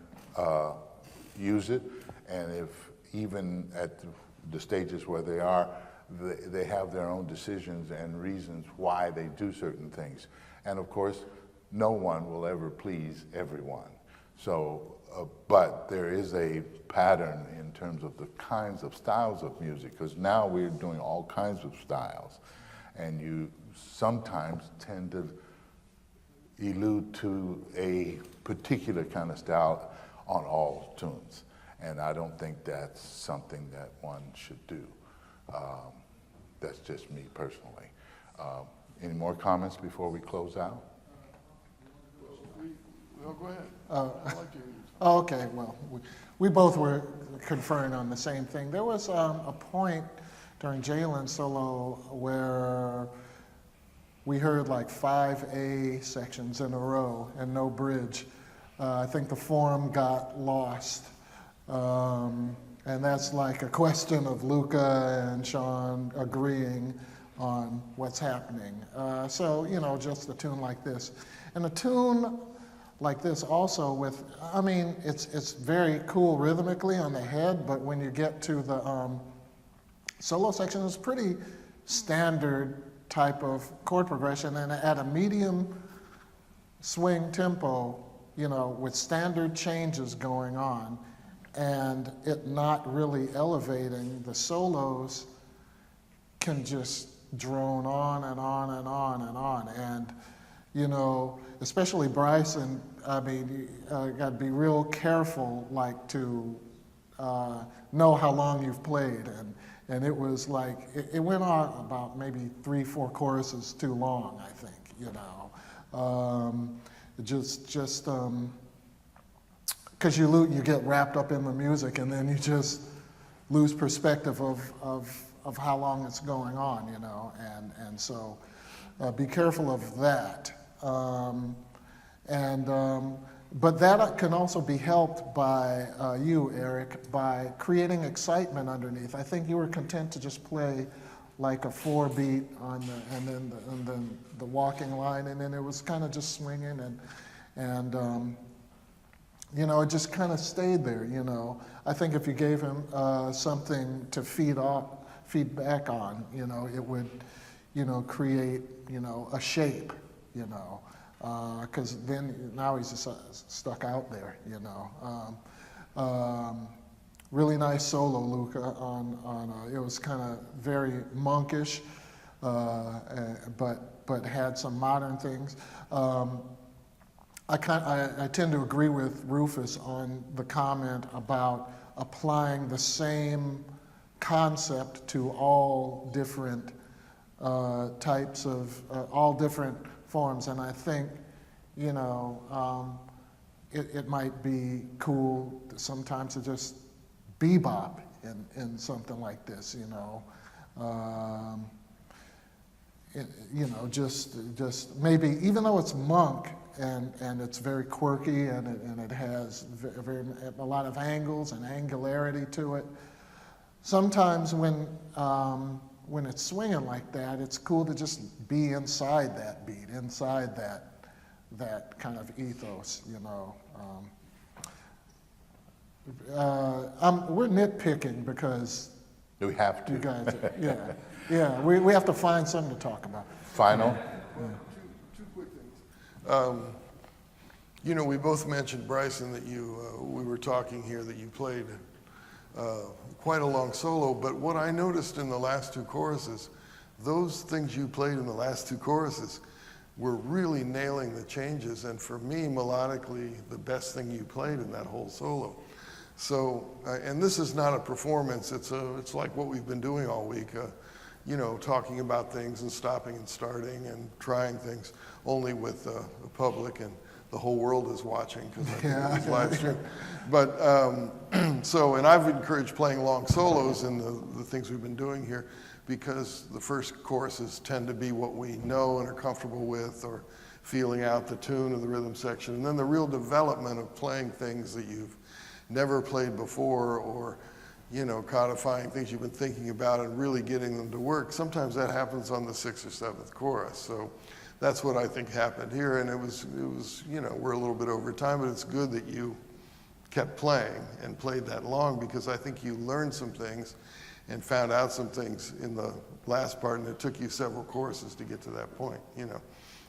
use it. And if even at the stages where they are, they have their own decisions and reasons why they do certain things. And of course, no one will ever please everyone. So, but there is a pattern in terms of the kinds of styles of music, because now we're doing all kinds of styles, and you sometimes tend to allude to a particular kind of style on all tunes, and I don't think that's something that one should do. That's just me personally. Any more comments before we close out? No, go ahead. I'd like to hear you. Oh, okay, well, we both were conferring on the same thing. There was a point during Jalen's solo where we heard like 5 A sections in a row and no bridge. I think the form got lost. And that's like a question of Luca and Sean agreeing on what's happening. So, you know, just a tune like this. And a tune like this also with, I mean, it's very cool rhythmically on the head, but when you get to the solo section, it's pretty standard type of chord progression, and at a medium swing tempo, you know, with standard changes going on, and it not really elevating, the solos can just drone on and on and on and on. And you know, especially Bryson, I mean, got to be real careful, like, to know how long you've played. And it was like, it went on about maybe 3-4 choruses too long, I think, you know. Because you get wrapped up in the music, and then you just lose perspective of how long it's going on, you know. And so be careful of that. But that can also be helped by you, Eric, by creating excitement underneath. I think you were content to just play like a 4-beat on and then the walking line, and then it was kind of just swinging, and you know, it just kind of stayed there. You know, I think if you gave him something to feed back on, you know, it would, you know, create, you know, a shape, you know. Because then now he's just stuck out there, you know. Really nice solo, Luca. It was kind of very monkish, but had some modern things. I tend to agree with Rufus on the comment about applying the same concept to all different types of all different forms, and I think, you know, it might be cool sometimes to just bebop in something like this, you know. You know, just maybe, even though it's monk and it's very quirky and it has a lot of angles and angularity to it, sometimes when it's swinging like that, it's cool to just be inside that beat, inside that kind of ethos, you know. We're nitpicking because We have to. you guys, we have to find something to talk about. Final? Two quick things. You know, we both mentioned, Bryson, that we were talking here that you played quite a long solo, but what I noticed in the last 2 choruses, those things you played in the last 2 choruses were really nailing the changes, and for me, melodically, the best thing you played in that whole solo. So, and this is not a performance, it's like what we've been doing all week, you know, talking about things and stopping and starting and trying things, only with the public, and the whole world is watching because I think it was live stream. But so, and I've encouraged playing long solos in the things we've been doing here, because the first choruses tend to be what we know and are comfortable with, or feeling out the tune of the rhythm section, and then the real development of playing things that you've never played before, or, you know, codifying things you've been thinking about and really getting them to work. Sometimes that happens on the 6th or 7th chorus. So that's what I think happened here, and it was, you know, we're a little bit over time, but it's good that you kept playing and played that long, because I think you learned some things and found out some things in the last part, and it took you several choruses to get to that point, you know.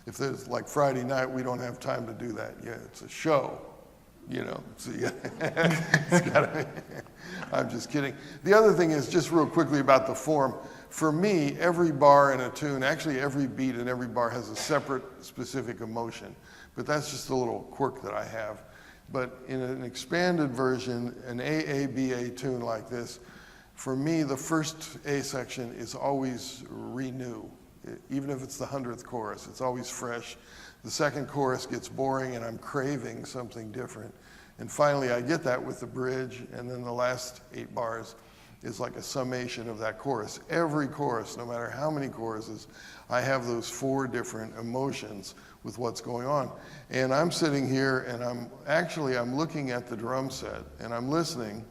If there's, like Friday night, we don't have time to do that. Yeah, it's a show, you know, so yeah, it's gotta be. I'm just kidding. The other thing is, just real quickly about the form, for me, every bar in a tune, actually every beat in every bar has a separate specific emotion, but that's just a little quirk that I have. But in an expanded version, an AABA tune like this, for me, the first A section is always renew. Even if it's the 100th chorus, it's always fresh. The second chorus gets boring and I'm craving something different. And finally, I get that with the bridge, and then the last 8 bars is like a summation of that chorus. Every chorus, no matter how many choruses, I have those 4 different emotions with what's going on. And I'm sitting here and I'm looking at the drum set and I'm listening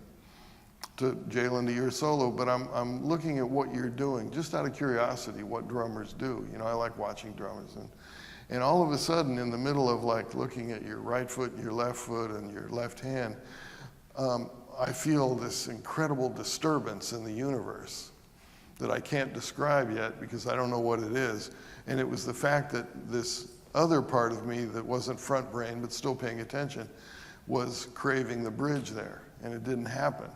to Jalen, to your solo, but I'm looking at what you're doing, just out of curiosity, what drummers do. You know, I like watching drummers. And all of a sudden, in the middle of like looking at your right foot and your left foot and your left hand, I feel this incredible disturbance in the universe that I can't describe yet because I don't know what it is. And it was the fact that this other part of me that wasn't front brain but still paying attention was craving the bridge there, and it didn't happen.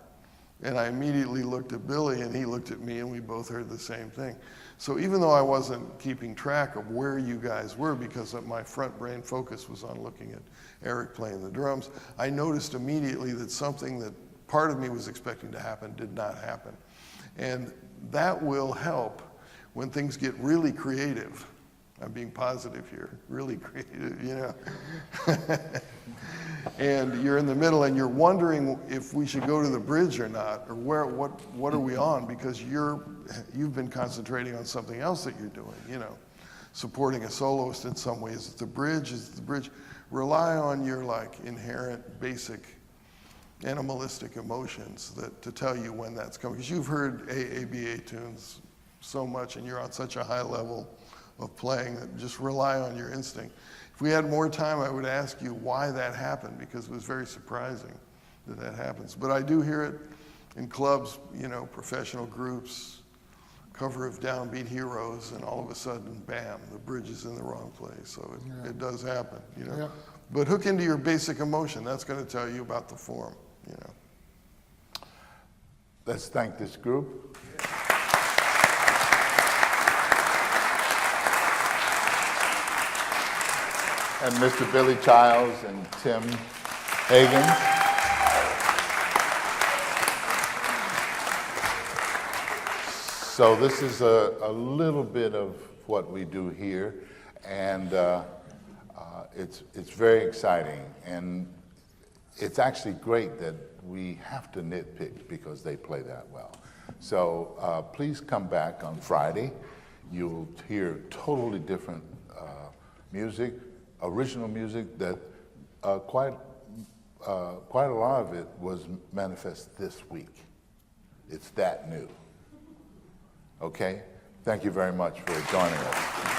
And I immediately looked at Billy, and he looked at me, and we both heard the same thing. So even though I wasn't keeping track of where you guys were, because my front brain focus was on looking at Eric playing the drums, I noticed immediately that something that part of me was expecting to happen did not happen. And that will help when things get really creative. I'm being positive here, really creative, you know. And you're in the middle and you're wondering if we should go to the bridge or not, or what are we on, because you've been concentrating on something else that you're doing, you know, supporting a soloist in some ways. The bridge is the bridge. Rely on your like inherent basic animalistic emotions to tell you when that's coming, because you've heard ABA tunes so much and you're on such a high level of playing that just rely on your instinct. If we had more time, I would ask you why that happened, because it was very surprising that happens. But I do hear it in clubs, you know, professional groups, cover of Downbeat Heroes, and all of a sudden, bam, the bridge is in the wrong place. So it does happen, you know. Yeah. But hook into your basic emotion. That's going to tell you about the form, you know. Let's thank this group. And Mr. Billy Childs and Tim Higgins. So this is a little bit of what we do here, and it's very exciting, and it's actually great that we have to nitpick because they play that well. So please come back on Friday. You'll hear totally different music, original music that quite a lot of it was manifest this week. It's that new. Okay? Thank you very much for joining us.